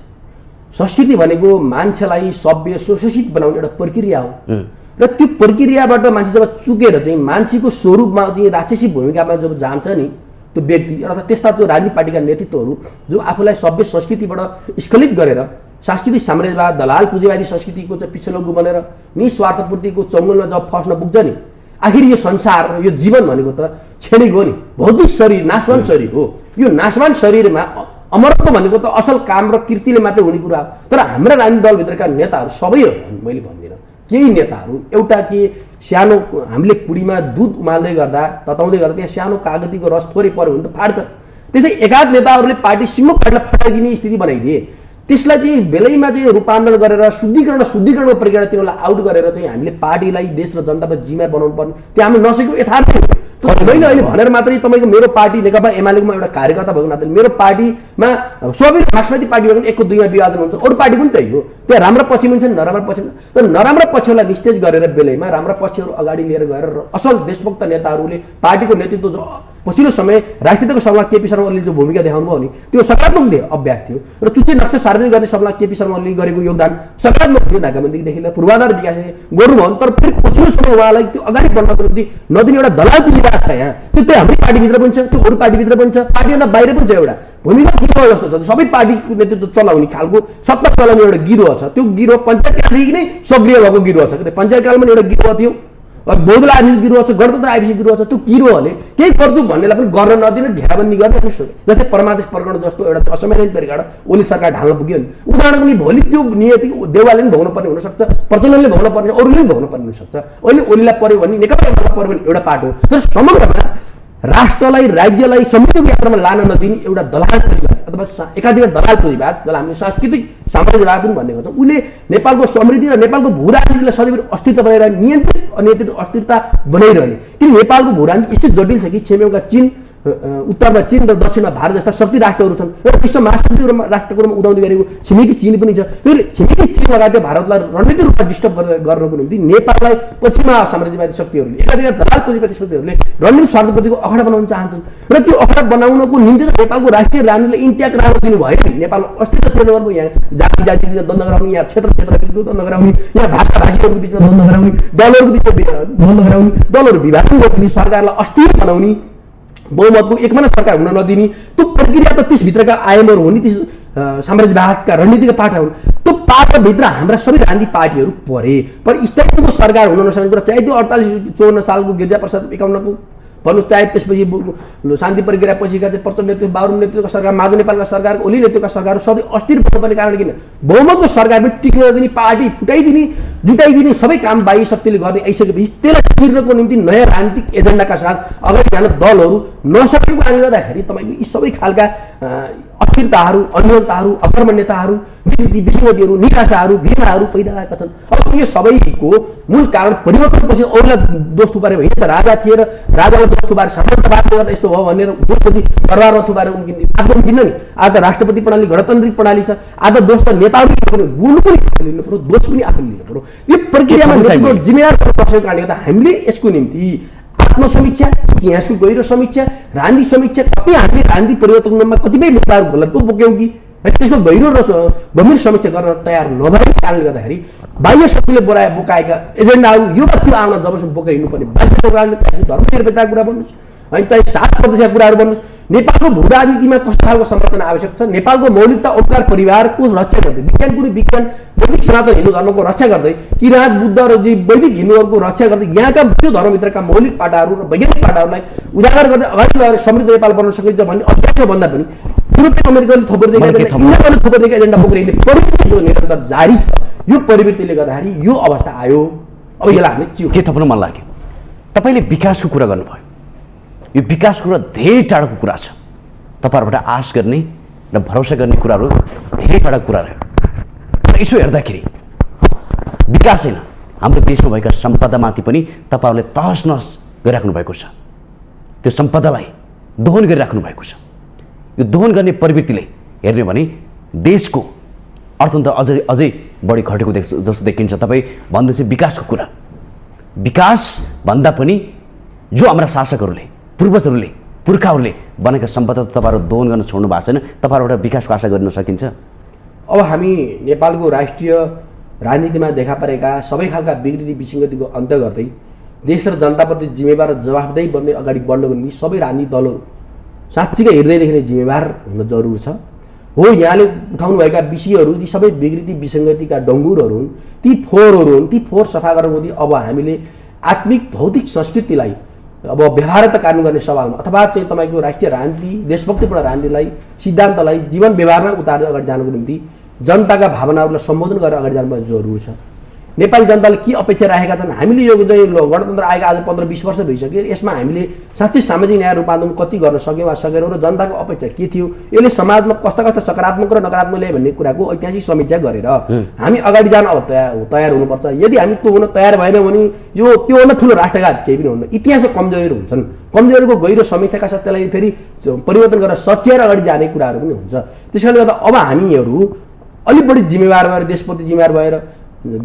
संस्कृति भनेको मान्छेलाई सभ्य सुशिक्षित बनाउने एउटा प्रक्रिया हो र त्यो प्रक्रियाबाट मान्छे जब चुकेर चाहिँ मान्छेको स्वरूपमा चाहिँ राक्षसी भूमिकामा जब जान्छ नि त्यो व्यक्ति अथवा त्यस्ता जो राजनीतिक पार्टीका नेतृत्वहरू जो आफूलाई सभ्य संस्कृतिबाट स्खलित गरेर सांस्कृतिक साम्राज्यवाद, दलाल पुँजीवादी संस्कृतिको चाहिँ पिछलग्गु बनेर निस्वार्थपूर्तिको चङ्गुलमा जब फस्न पुग्छ नि, आखिर यो संसार, यो जीवन भनेको त छेडेको नि, भौतिक शरीर नाशवान शरीर हो। यो नाशवान शरीरमा अमरत्व भनेको त असल काम र कृतिले मात्रै हुने कुरा हो। तर हाम्रा राजनीतिक दलभित्रका नेताहरू सबै हो मैले भन्दिनँ, केही नेताहरू एउटा के सानो हामीले कुडीमा दुध उमाल्दै गर्दा तताउँदै गर्दा त्यहाँ सानो कागतीको रस थोरै पऱ्यो भने त फाट्छ। त्यसै एकाध नेताहरूले पार्टी सिङ्गो पार्टीलाई फटाइदिने स्थिति बनाइदिए। त्यसलाई चाहिँ बेलैमा चाहिँ रूपान्तरण गरेर शुद्धिकरणको प्रक्रिया तिनीहरूलाई आउट गरेर चाहिँ हामीले पार्टीलाई देश र जनतामा जिम्मेवार बनाउनु पर्ने त्यो हामीले नसकेको यथार्थ हो। मैले अहिले भनेर मात्रै तपाईँको मेरो पार्टी नेकपा एमालेकोमा एउटा कार्यकर्ता भएको नाताले मेरो पार्टीमा सबै मार्क्सवादी पार्टी भएको एकको दुईमा विभाजन हुन्छ, अरू पार्टी पनि त्यही हो। त्यहाँ राम्रा पक्ष पनि छन्, नराम्रा पक्ष पनि। तर नराम्रा पक्षलाई निस्तेज गरेर बेलैमा राम्रा पक्षहरू अगाडि लिएर गएर असल देशभक्त नेताहरूले पार्टीको नेतृत्व जो पछिल्लो समय राष्ट्रियताको सभामा केपी शर्मा ओलीले जो भूमिका देखाउनु भयो नि त्यो सकारात्मक अभ्यास थियो र चुच्चे नक्सा सार्वजनिक गर्ने सभामा केपी शर्मा ओलीले गरेको योगदान सकारात्मक थियो नाकाबन्दीदेखि लिएर पूर्वाधार विकास गर्नुभयो तर फेरि पछिल्लो समय उहाँलाई त्यो अगाडि बढ्नको निम्ति नदिने एउटा दलाल पुँजीवाद छ यहाँ त्यो हाम्रै पार्टीभित्र पनि छ त्यो अरू पार्टीभित्र पनि छ पार्टीभन्दा बाहिर पनि छ एउटा भूमिका गिरो जस्तो छ सबै पार्टीको नेतृत्व चलाउने खालको सत्ता चलाउने एउटा गिरोह छ त्यो गिरोह पञ्चायतकालदेखि नै सक्रिय भएको गिरोह छ पञ्चायतकालमा एउटा गिरोह थियो बौद्ध राजनीतिक गिरोह छ गणतन्त्र आइपिसी गिरोह छ त्यो गिरोहले केही गर्छु भन्नेलाई पनि गर्न नदिने घेराबन्दी गर्ने पनि सोचे जस्तै परमादेश प्रकरण जस्तो एउटा असंवैधानिक तरिकाबाट ओली सरकार ढाल्न पुग्यो नि उदाहरणको निम्ति भोलि त्यो नियति देवालले पनि भोग्न पर्ने हुनसक्छ प्रचलनले भोग्न पर्ने अरूले पनि भोग्न पर्ने हुनसक्छ अहिले ओलीलाई पर्यो भने नेकपा एमालेलाई पर्यो भने एउटा पाटो तर समग्रमा राष्ट्रलाई राज्यलाई समृद्धिको यात्रामा लान नदिने एउटा दलाल पुँजीवाद अथवा एकाधिकार दलाल पुँजीवाद जसलाई हामीले सांस्कृतिक साम्राज्यवाद पनि भन्ने गर्छौँ उसले नेपालको समृद्धि र नेपालको भू राजनीतिलाई सदैव अस्थिरता बनाइरहने नियन्त्रित अनियन्त्रित अस्थिरता बनाइरहने किन नेपालको भू राजनीति यस्तो जटिल छ कि छेउका चीन उत्तरमा चीन र दक्षिणमा भारत जस्ता शक्ति राष्ट्रहरू छन् र विश्व महाशक्ति राष्ट्रको रूपमा उदाउँदै गरेको छिमेकी चीन पनि छ फेरि छिमेकी चीन लगायत भारतलाई रणनीतिक रूपमा डिस्टर्ब गर्नको निम्ति नेपाललाई पश्चिमा साम्राज्यवादी शक्तिहरूले एकाधिकार दलाल पुँजीवादी शक्तिहरूले रणनीतिक स्वार्थप्रतिको अखडा बनाउन चाहन्छन् र त्यो अखडा बनाउनको निम्ति त नेपालको राष्ट्रिय राजनीतिले इन्ट्याक्ट राख्न दिनु भयो नि नेपालमा अस्तित्व क्षेत्र गर्नु यहाँ जाति जाति द्वन्द्व गराउने यहाँ क्षेत्र क्षेत्रको द्वन्द्व गराउने यहाँ भाषा भाषीहरूको बिचमा द्वन्द्व गराउने दलहरूको बिचमा द्वन्द्व गराउने दलहरू विभाजन गर्ने सरकारलाई अस्थिर बनाउने बहुमतको एकमात्र सरकार हुन नदिने त्यो प्रक्रिया त त्यसभित्रका आयामहरू हो नि त्यस साम्राज्यवादका रणनीतिका पाटाहरू त्यो पाटाभित्र हाम्रा सबै राजनीतिक पार्टीहरू परे पर स्थायीको सरकार हुन नसकेको कुरा चाहे त्यो 48-54 सालको गिरिजाप्रसाद 51 को भन्नुहोस् चाहे त्यसपछि शान्ति प्रक्रिया पछिका चाहिँ प्रचण्ड नेतृत्व बाबुराम नेतृत्वको सरकार माधव नेपालका सरकार ओली नेतृत्वका सरकार सधैँ अस्थिर बन्नुपर्ने कारण किन बहुमतको सरकारमा टिक्न नदिने पार्टी फुटाइदिने जुटाइदिने सबै काम बाह्य शक्तिले गर्ने आइसकेपछि त्यसलाई चिर्नको निम्ति नयाँ राजनीतिक एजेन्डाका साथ अगाडि जान दलहरू नसकेको कारणले गर्दाखेरि तपाईँको यी सबै खालका अस्थिरताहरू अन्यलताहरू अकर्मण्यताहरू विकृति विसङ्गतिहरू निराशाहरू घृणाहरू पैदा भएका छन् अब यो सबैको मूल कारण परिवर्तनपछि अरूलाई दोष थुपारे होइन त राजा थिए र राजालाई दोष थुपारे सामन्तवादले गर्दा यस्तो भयो भनेर दोषपति दरबारमा थुपारे उम्किन्न नि आज त राष्ट्रपति प्रणाली गणतान्त्रिक प्रणाली छ आज दोष त नेताहरूले गुण पनि लिनु पर्यो दोष पनि आफूले लिनु पर्यो यो प्रक्रियामा जिम्मेवार बसेको कारणले गर्दा हामीले यसको निम्ति आत्मसमीक्षा इतिहासको गहिरो समीक्षा राजनीतिक समीक्षा कति हामीले राजनीतिक परिवर्तनमा कतिपय मुद्दाहरू गलत पो बोक्यौँ कि त्यसको गहिरो र गम्भीर समीक्षा गर्न तयार नभएको कारणले गर्दाखेरि बाह्य शक्तिले बोकाएका एजेन्डाहरू यो त्यो आउन जबसम्म बोकेर हिँड्नुपर्ने बाध्यताको कारणले धर्मनिरपेक्षताको कुरा भन्नुहोस् होइन चाहिँ 7% कुराहरू भन्नुहोस् नेपालको भू राजनीतिमा कस्तो खालको संरचना आवश्यक छ नेपालको मौलिकता औपकार परिवारको रक्षा गर्दै विज्ञान कुनै विज्ञान वैदिक सनातन हिन्दू धर्मको रक्षा गर्दै किराँत बुद्ध र वैदिक हिन्दूहरूको रक्षा गर्दै यहाँका त्यो धर्मभित्रका मौलिक पाटाहरू र वैज्ञानिक पाटाहरूलाई उजागर गर्दै अगाडि लगेर समृद्ध नेपाल बनाउन सकिन्छ भन्ने अध्यात्म भन्दा पनि युरोपियन अमेरिकाले थोपर्दै एजेन्डा बोकेर हिँड्ने प्रवृत्ति निरन्तर जारी छ यो प्रवृत्तिले गर्दाखेरि यो अवस्था आयो अब यसलाई हामीले चियो के थप्न मन लाग्यो तपाईँले विकासको कुरा गर्नुभयो यो विकासको कुरा धेरै टाढाको कुरा छ तपाईँहरूबाट आश गर्ने र भरोसा गर्ने कुराहरू धेरै टाढाको कुरा रह्यो यसो हेर्दाखेरि विकास होइन हाम्रो देशमा भएका सम्पदामाथि पनि तपाईँहरूले तहस नहस गरिराख्नु भएको छ त्यो सम्पदालाई दोहन गरिराख्नु भएको छ यो दोहन गर्ने प्रवृत्तिले हेर्ने भने देशको अर्थतन्त्र अझै अझै बढी घटेको जस्तो देखिन्छ तपाईँ भन्दैछ विकासको कुरा विकास भन्दा पनि जो हाम्रा शासकहरूले पूर्वजहरूले पुर्खाहरूले बनेका सम्पदा तपाईँहरू दोहन गर्न छोड्नु भएको छैन तपाईँहरूबाट विकासको आशा गर्न सकिन्छ अब हामी नेपालको राष्ट्रिय राजनीतिमा देखा परेका सबै खालका विकृति विसङ्गतिको अन्त्य गर्दै देश र जनताप्रति जिम्मेवार र जवाफदेही बन्दै अगाडि बढ्नको निम्ति सबै राजनीतिक दलहरू साँच्चीकै हृदयदेखि नै जिम्मेवार हुन जरुरी छ हो यहाँले उठाउनुभएका विषयहरू ती सबै विकृति विसङ्गतिका डङ्गुरहरू हुन् ती फोहोरहरू हुन् ती फोहोर सफा गर्नको निम्ति अब हामीले आत्मिक भौतिक संस्कृतिलाई अब व्यवहारता कानुन गर्ने सवालमा अथवा चाहिँ तपाईँको राष्ट्रिय राजनीति देशभक्तिपूर्ण राजनीतिलाई सिद्धान्तलाई जीवन व्यवहारमा उतार्दै अगाडि जानको निम्ति जनताका भावनाहरूलाई सम्बोधन गरेर अगाडि जानुपर्ने जरुरी छ नेपाली जनताले के अपेक्षा राखेका छन् हामीले यो चाहिँ गणतन्त्र आएका आज 15-20 वर्ष भइसक्यो यसमा हामीले साँच्चै सामाजिक न्याय रूपान्तरण कति गर्न सक्यौँ वा सकेनौँ र जनताको अपेक्षा के थियो यसले समाजमा कस्ता कस्ता सकारात्मक र नकारात्मक ल्यायो भन्ने कुराको ऐतिहासिक समीक्षा गरेर हामी अगाडि जान अब तयार हुनुपर्छ यदि हामी त्यो हुन तयार भएन भने यो त्योभन्दा ठुलो राष्ट्रघात केही पनि हुन्न इतिहासमा कमजोरीहरू हुन्छन् कमजोरीको गहिरो समीक्षाका साथ त्यसलाई फेरि परिवर्तन गरेर सच्याएर अगाडि जाने कुराहरू पनि हुन्छ त्यसैले गर्दा अब हामीहरू अलिक बढी जिम्मेवार भएर देशप्रति जिम्मेवार भएर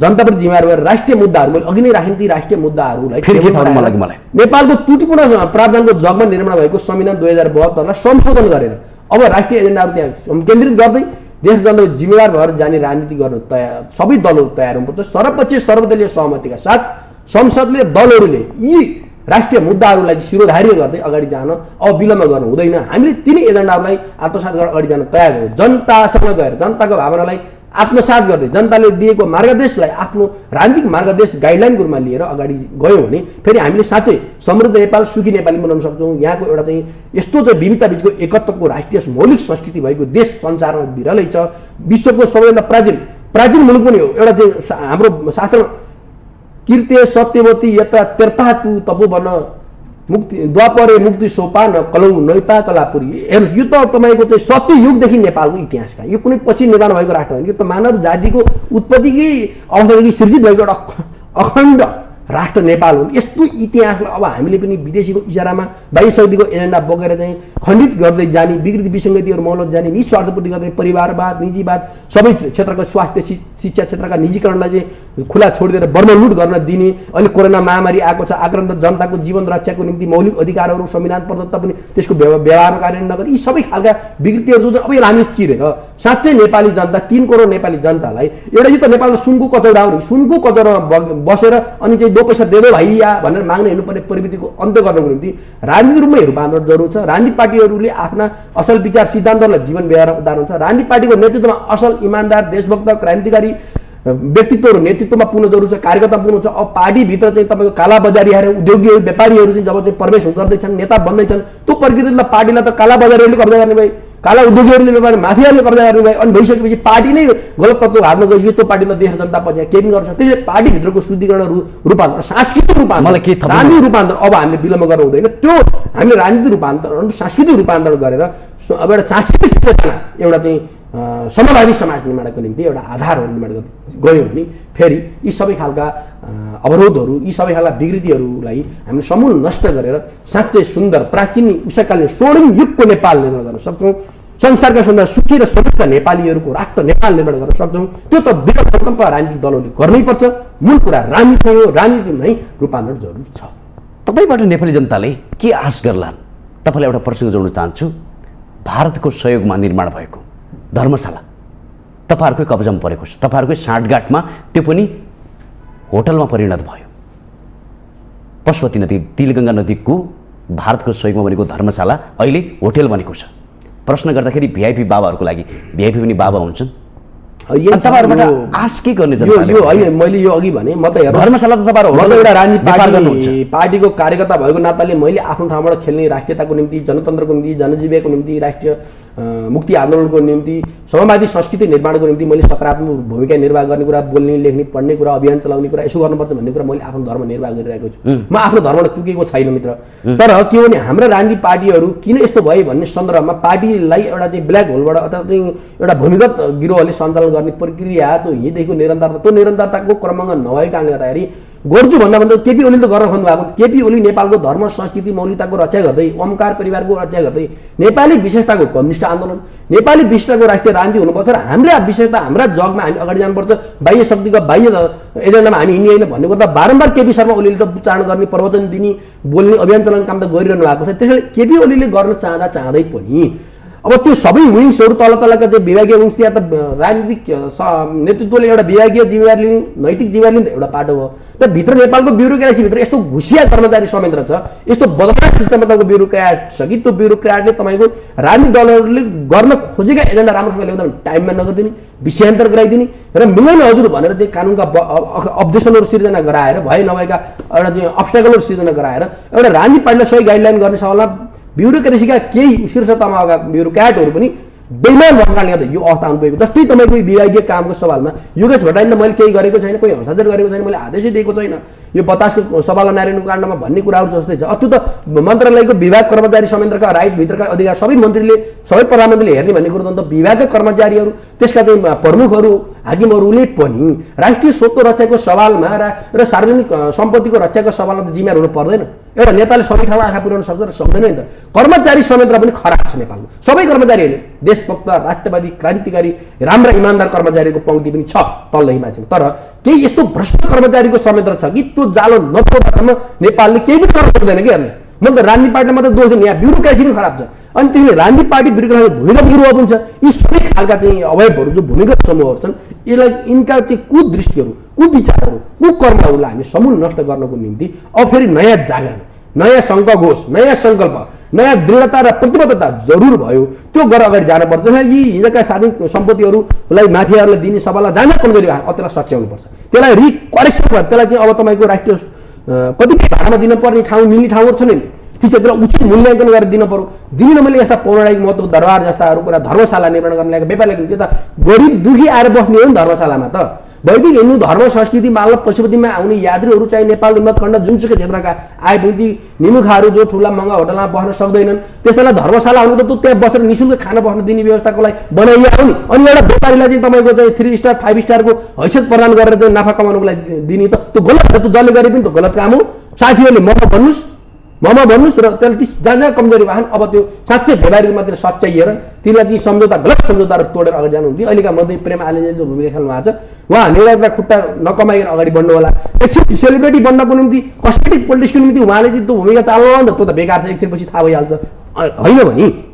जनताप्रति जिम्मेवार भएर राष्ट्रिय मुद्दाहरू मैले अघि नै राखेँ ती राष्ट्रिय मुद्दाहरूलाई फेरि के थाहा मलाई नेपालको त्रुटिपूर्ण प्रावधानको जगमा निर्माण भएको संविधान 2072लाई संशोधन गरेर अब राष्ट्रिय एजेन्डाहरू त्यहाँ केन्द्रित गर्दै देश जनताको जिम्मेवार भएर जाने राजनीति गर्न तयार सबै दलहरू तयार हुनुपर्छ। सर्वपक्षीय सर्वदलीय सहमतिका साथ संसदले दलहरूले यी राष्ट्रिय मुद्दाहरूलाई शिरोधार्य गर्दै अगाडि जान अब विलम्ब गर्नु हुँदैन। हामीले तिनै एजेन्डाहरूलाई आत्मसात गरेर अगाडि जान तयार हो। जनतासँग गएर जनताको भावनालाई आत्मसात गर्दै जनताले दिएको मार्गदर्शनलाई आफ्नो राजनीतिक मार्गदर्शन गाइडलाइनको रूपमा लिएर अगाडि गयौँ भने फेरि हामीले साँच्चै समृद्ध नेपाल सुखी नेपाली बनाउन सक्छौँ। यहाँको एउटा चाहिँ यस्तो चाहिँ विविधता बिचको एकत्वको राष्ट्रिय मौलिक संस्कृति भएको देश संसारमा विरलै छ। विश्वको सबैभन्दा प्राचीन मुलुक पनि हो। एउटा चाहिँ हाम्रो शास्त्रमा कीर्ते सत्यवती यता तीर्था तु तपोवन मुक्ति द्वापरे मुक्ति सोपान कलौ नैपा कलापुरी। हेर्नुहोस् यो त तपाईँको चाहिँ सत्ययुगदेखि नेपालको इतिहासका यो कुनै पछि निर्माण भएको राष्ट्र होइन। यो त मानव जातिको उत्पत्तिकै अवस्थादेखि सृजित भएको एउटा अखण्ड राष्ट्र नेपाल हो। यस्तो इतिहासलाई अब हामीले पनि विदेशीको इसारामा बाह्य शक्तिको एजेन्डा बोकेर चाहिँ खण्डित गर्दै जाने विकृति विसङ्गतिहरू मौलत जाने निस्वार्थपूर्ति गर्दै परिवारवाद निजीवाद सबै क्षेत्रको स्वास्थ्य शिक्षा क्षेत्रका निजीकरणलाई चाहिँ खुला छोडिदिएर बर्मलुट गर्न दिने। अहिले कोरोना महामारी आएको छ आक्रान्त जनताको जीवन रक्षाको निम्ति मौलिक अधिकारहरू संविधान प्रदत्त पनि त्यसको व्यवहारमा कार्यान्वयन नगरी यी सबै खालका विकृतिहरू जो अब यसलाई हामी चिरेर साँच्चै नेपाली जनता 3 करोड नेपाली जनतालाई एउटा यो त नेपालको सुनको कचौरा हो नि सुनको कचौरामा बसेर अनि चाहिँ 2 पैसा दे दो भाइ या भनेर माग्न हिँड्नुपर्ने प्रवृत्तिको अन्त्य गर्नको निम्ति राजनीतिक रूपमै रूपान्तरण जरुरी छ। राजनीतिक पार्टीहरूले आफ्ना असल विचार सिद्धान्तहरूलाई जीवन व्यवहारमा उतार्नु छ। राजनीतिक पार्टीको नेतृत्वमा असल इमानदार देशभक्त क्रान्तिकारी व्यक्तित्वहरू नेतृत्वमा पुग्न जरुरी छ। कार्यकर्ता पुग्नु छ। अब पार्टीभित्र चाहिँ तपाईँको कालाबजारीहरू उद्योगीहरू व्यापारीहरू चाहिँ जब चाहिँ प्रवेश गर्दैछन् नेता बन्दैछन् त्यो प्रकृतिलाई पार्टीलाई त कालाबजारीहरूले कब्जा गर्ने भए काला उद्योगीहरूले व्यापारी माफियाले कब्जा गर्ने भए अनि भइसकेपछि पार्टी नै गलत तत्त्व हार्न गयो यो त्यो पार्टीलाई देश जनता पछि केही पनि गर्न सक्छ। त्यसले पार्टीभित्रको शुद्धिकरण रूपान्तरण सांस्कृतिक रूपान्तरण राजनीतिक रूपान्तरण अब हामीले विलम्ब गर्नु हुँदैन। त्यो हामीले राजनीतिक रूपान्तरण सांस्कृतिक रूपान्तरण गरेर अब एउटा सांस्कृतिक चेतना एउटा चाहिँ समवादी समाज निर्माणको निम्ति एउटा आधारहरू निर्माण गऱ्यौँ भने फेरि यी सबै खालका अवरोधहरू यी सबै खालका विकृतिहरूलाई हामीले समूल नष्ट गरेर साँच्चै सुन्दर प्राचीन उषाकालीन स्वर्णिम युगको नेपाल निर्माण गर्न सक्छौँ। संसारका सुन्दर सुखी र समृद्ध नेपालीहरूको राष्ट्र नेपाल निर्माण गर्न सक्छौँ। त्यो त विगत संकल्प राजनीतिक दलहरूले गर्नैपर्छ। मूल कुरा राजनीति हो राजनीतिमा नै रूपान्तरण जरुरी छ। तपाईँबाट नेपाली जनताले के आश गर्लान्? तपाईँलाई एउटा प्रसङ्ग जोड्न चाहन्छु। भारतको सहयोगमा निर्माण भएको धर्मशाला तपाईँहरूकै कब्जामा परेको छ। तपाईँहरूकै साँठगाँठमा त्यो पनि होटलमा परिणत भयो। पशुपति नदी तिलगङ्गा नदीको भारतको सहयोगमा बनेको धर्मशाला अहिले होटेल बनेको छ। प्रश्न गर्दाखेरि भिआइपी बाबाहरूको लागि भिआइपी पनि बाबा हुन्छन्। तपाईँहरूबाट आश के गर्ने यो होइन मैले यो अघि भने म त धर्मशाला त तपाईँहरू एउटा राजनीति पार्टीको कार्यकर्ता भएको नाताले मैले आफ्नो ठाउँबाट खेल्ने राष्ट्रियताको निम्ति जनतन्त्रको निम्ति जनजीविकाको निम्ति राष्ट्रिय मुक्ति आन्दोलनको निम्ति समाजवादी संस्कृति निर्माणको निम्ति मैले सकारात्मक भूमिका निर्वाह गर्ने कुरा बोल्ने लेख्ने पढ्ने कुरा अभियान चलाउने कुरा यसो गर्नुपर्छ भन्ने कुरा मैले आफ्नो धर्म निर्वाह गरिरहेको छु। म आफ्नो धर्मबाट चुकेको छैन मित्र। तर के हो भने हाम्रा राजनीतिक पार्टीहरू किन यस्तो भयो भन्ने सन्दर्भमा पार्टीलाई एउटा चाहिँ ब्ल्याक होलबाट अथवा चाहिँ एउटा भूमिगत गिरोहले सञ्चालन गर्ने प्रक्रिया त्यो हिँडेको निरन्तरता त्यो निरन्तरताको क्रममा नभएको कारणले गर्दाखेरि गर्छु भन्दा केपी ओलीले त गर्न खोज्नु भएको। केपी ओली नेपालको धर्म संस्कृति मौलिकताको रक्षा गर्दै ओमकार परिवारको रक्षा गर्दै नेपाली विशेषताको कम्युनिस्ट आन्दोलन नेपाली विशेषताको राष्ट्रिय राजनीति हुनुपर्छ र हाम्रा विशेषता हाम्रा जगमा हामी अगाडि जानुपर्छ। बाह्य शक्तिको बाह्य एजेन्डामा हामी हिँड्ने होइन भन्ने कुरा बारम्बार केपी शर्मा ओलीले त उच्चारण गर्ने प्रवचन दिने बोल्ने अभियान चलाउने काम त गरिरहनु भएको छ। त्यसैले केपी ओलीले गर्न चाहँदै पनि अब त्यो सबै विङ्सहरू तल तलका चाहिँ विभागीय विङ्स या त राजनीतिक नेतृत्वले एउटा विभागीय जिम्मेवारी लिने नैतिक जिम्मेवारी लिने एउटा पाटो हो। त भित्र नेपालको ब्युरोक्रेसीभित्र यस्तो घुसिया कर्मचारी संयन्त्र छ यस्तो बदमास सिस्टममा तपाईँको ब्युरोक्राट छ कि त्यो ब्युरोक्राटले तपाईँको राजनीतिक दलहरूले गर्न खोजेका एजेन्डा राम्रोसँग ल्याउँदा टाइममा नगरिदिने विषयान्तर गराइदिने र मिल्दैन हजुर भनेर चाहिँ कानुनका अब्जेक्सनहरू सिर्जना गराएर भए नभएका एउटा चाहिँ अब्स्ट्याकलहरू सिर्जना गराएर एउटा राजनीतिक पार्टीलाई सही गाइडलाइन गर्ने सवालमा ब्युरोक्रेसीका केही शीर्ष तहका ब्युरोक्राटहरू पनि बेइमान भएको कारणले गर्दा यो अवस्था आउनुभएको। जस्तै तपाईँको विभागीय कामको सवालमा योगेश भट्टराईले मैले केही गरेको छैन कोही हस्ताक्षर गरेको छैन मैले आदेशै दिएको छैन यो बतासको सवाल नारायणको काण्डमा भन्ने कुराहरू जस्तै छ। अथवा त मन्त्रालयको विभाग कर्मचारी संयन्त्रका राइटभित्रका अधिकार सबै मन्त्रीले सबै प्रधानमन्त्रीले हेर्ने भन्ने कुरो त विभागका कर्मचारीहरू त्यसका चाहिँ प्रमुखहरू हाकिमहरूले पनि राष्ट्रिय स्वतन्त्र रक्षाको सवालमा र सार्वजनिक सम्पत्तिको रक्षाको सवालमा त जिम्मेवार हुनु पर्दैन। एउटा नेताले सबै ठाउँमा आँखा पुर्याउन सक्छ र सक्दैन नि त। कर्मचारी संयन्त्र पनि खराब छ नेपालमा, सबै कर्मचारी होइन, देशभक्त राष्ट्रवादी क्रान्तिकारी राम्रा इमान्दार कर्मचारीको पङ्क्ति पनि छ तल्लो हिमाचल, तर केही यस्तो भ्रष्ट कर्मचारीको संयन्त्र छ कि त्यो जालो नतोड्दासम्म नेपालले केही पनि गर्न सक्दैन कि। हेर्नु म त राजनीति पार्टीमा मात्रै दोष दिनु, यहाँ ब्युरोक्रेसी पनि खराब छ। अनि त्यसले राजनीति पार्टी ब्युरोक्रेसी भूमिगत गिरुवा पनि छ। यी सबै खालका चाहिँ अवयवहरू जो भूमिगत समूहहरू छन्, यसलाई यिनका चाहिँ कुदृष्टिहरू, कुविचारहरू, कुकर्महरूलाई हामी समूल नष्ट गर्नको निम्ति अब फेरि नयाँ जागरण, नयाँ सङ्घोष, नयाँ सङ्कल्प, नयाँ दृढता र प्रतिबद्धता जरुर भयो। त्यो गरेर अगाडि जानुपर्छ। यी हिजोका सार्वजनिक सम्पत्तिहरूलाई माफियाहरूलाई दिने सवाललाई जान कमजोरी भयो, अब त्यसलाई सच्याउनुपर्छ, त्यसलाई रिकरेक्सन भयो। त्यसलाई चाहिँ अब तपाईँको राष्ट्रिय कतिपय भाडामा दिनुपर्ने ठाउँ मिल्ने ठाउँहरू छ नि, ठिक छ, त्यसलाई उचित मूल्याङ्कन गरेर दिनु पर्यो। दिनु मैले यस्ता पौराणिक महत्त्वको दरबार जस्ताहरू कुरा धर्मशाला निर्माण गर्न लागेको व्यापार लाग्यो, त्यो त गरिब दुखी आएर बस्ने हो नि धर्मशालामा त। वैदिक हिन्दू धर्म संस्कृति मानव पशुपतिमा आउने यात्रीहरू चाहिँ नेपाल हिमतखण्ड जुनसुकै क्षेत्रका आएपछि निमुखाहरू जो ठुला महँगा होटलमा बस्न सक्दैनन्, त्यसलाई धर्मशाला हुनु त त्यहाँ बसेर निःशुल्क खाना बस्न दिने व्यवस्थाको लागि बनाइया हो नि। अनि एउटा व्यापारीलाई चाहिँ तपाईँको चाहिँ 3 स्टार 5 स्टारको हैसियत प्रदान गरेर चाहिँ नाफा कमाउनुको लागि दिने त त्यो गलत हो। त्यो जसले गरे पनि त्यो गलत काम हो। साथीहरूले ममा भन्नुहोस् र त्यसले जहाँ जहाँ कमजोरी भएन अब त्यो साँच्चै व्यापारीको मात्रै सच्याइएर तिनीलाई चाहिँ सम्झौता, गलत सम्झौताहरू तोडेर अगाडि जानुहुन्थ्यो। अहिलेका मन्त्री प्रेम आलेले जो भूमिका खेल्नु भएको छ, उहाँ निरन्तर खुट्टा नकमाइकन अगाडि बढ्नु होला। एकछिन सेलिब्रेटी बन्नको निम्ति, कस्मेटिक पोलिटिक्सको निम्ति उहाँले चाहिँ त्यो भूमिका चाल्नु हो नि त, त्यो त बेकार छ, एकछिनपछि थाहा भइहाल्छ। होइन भने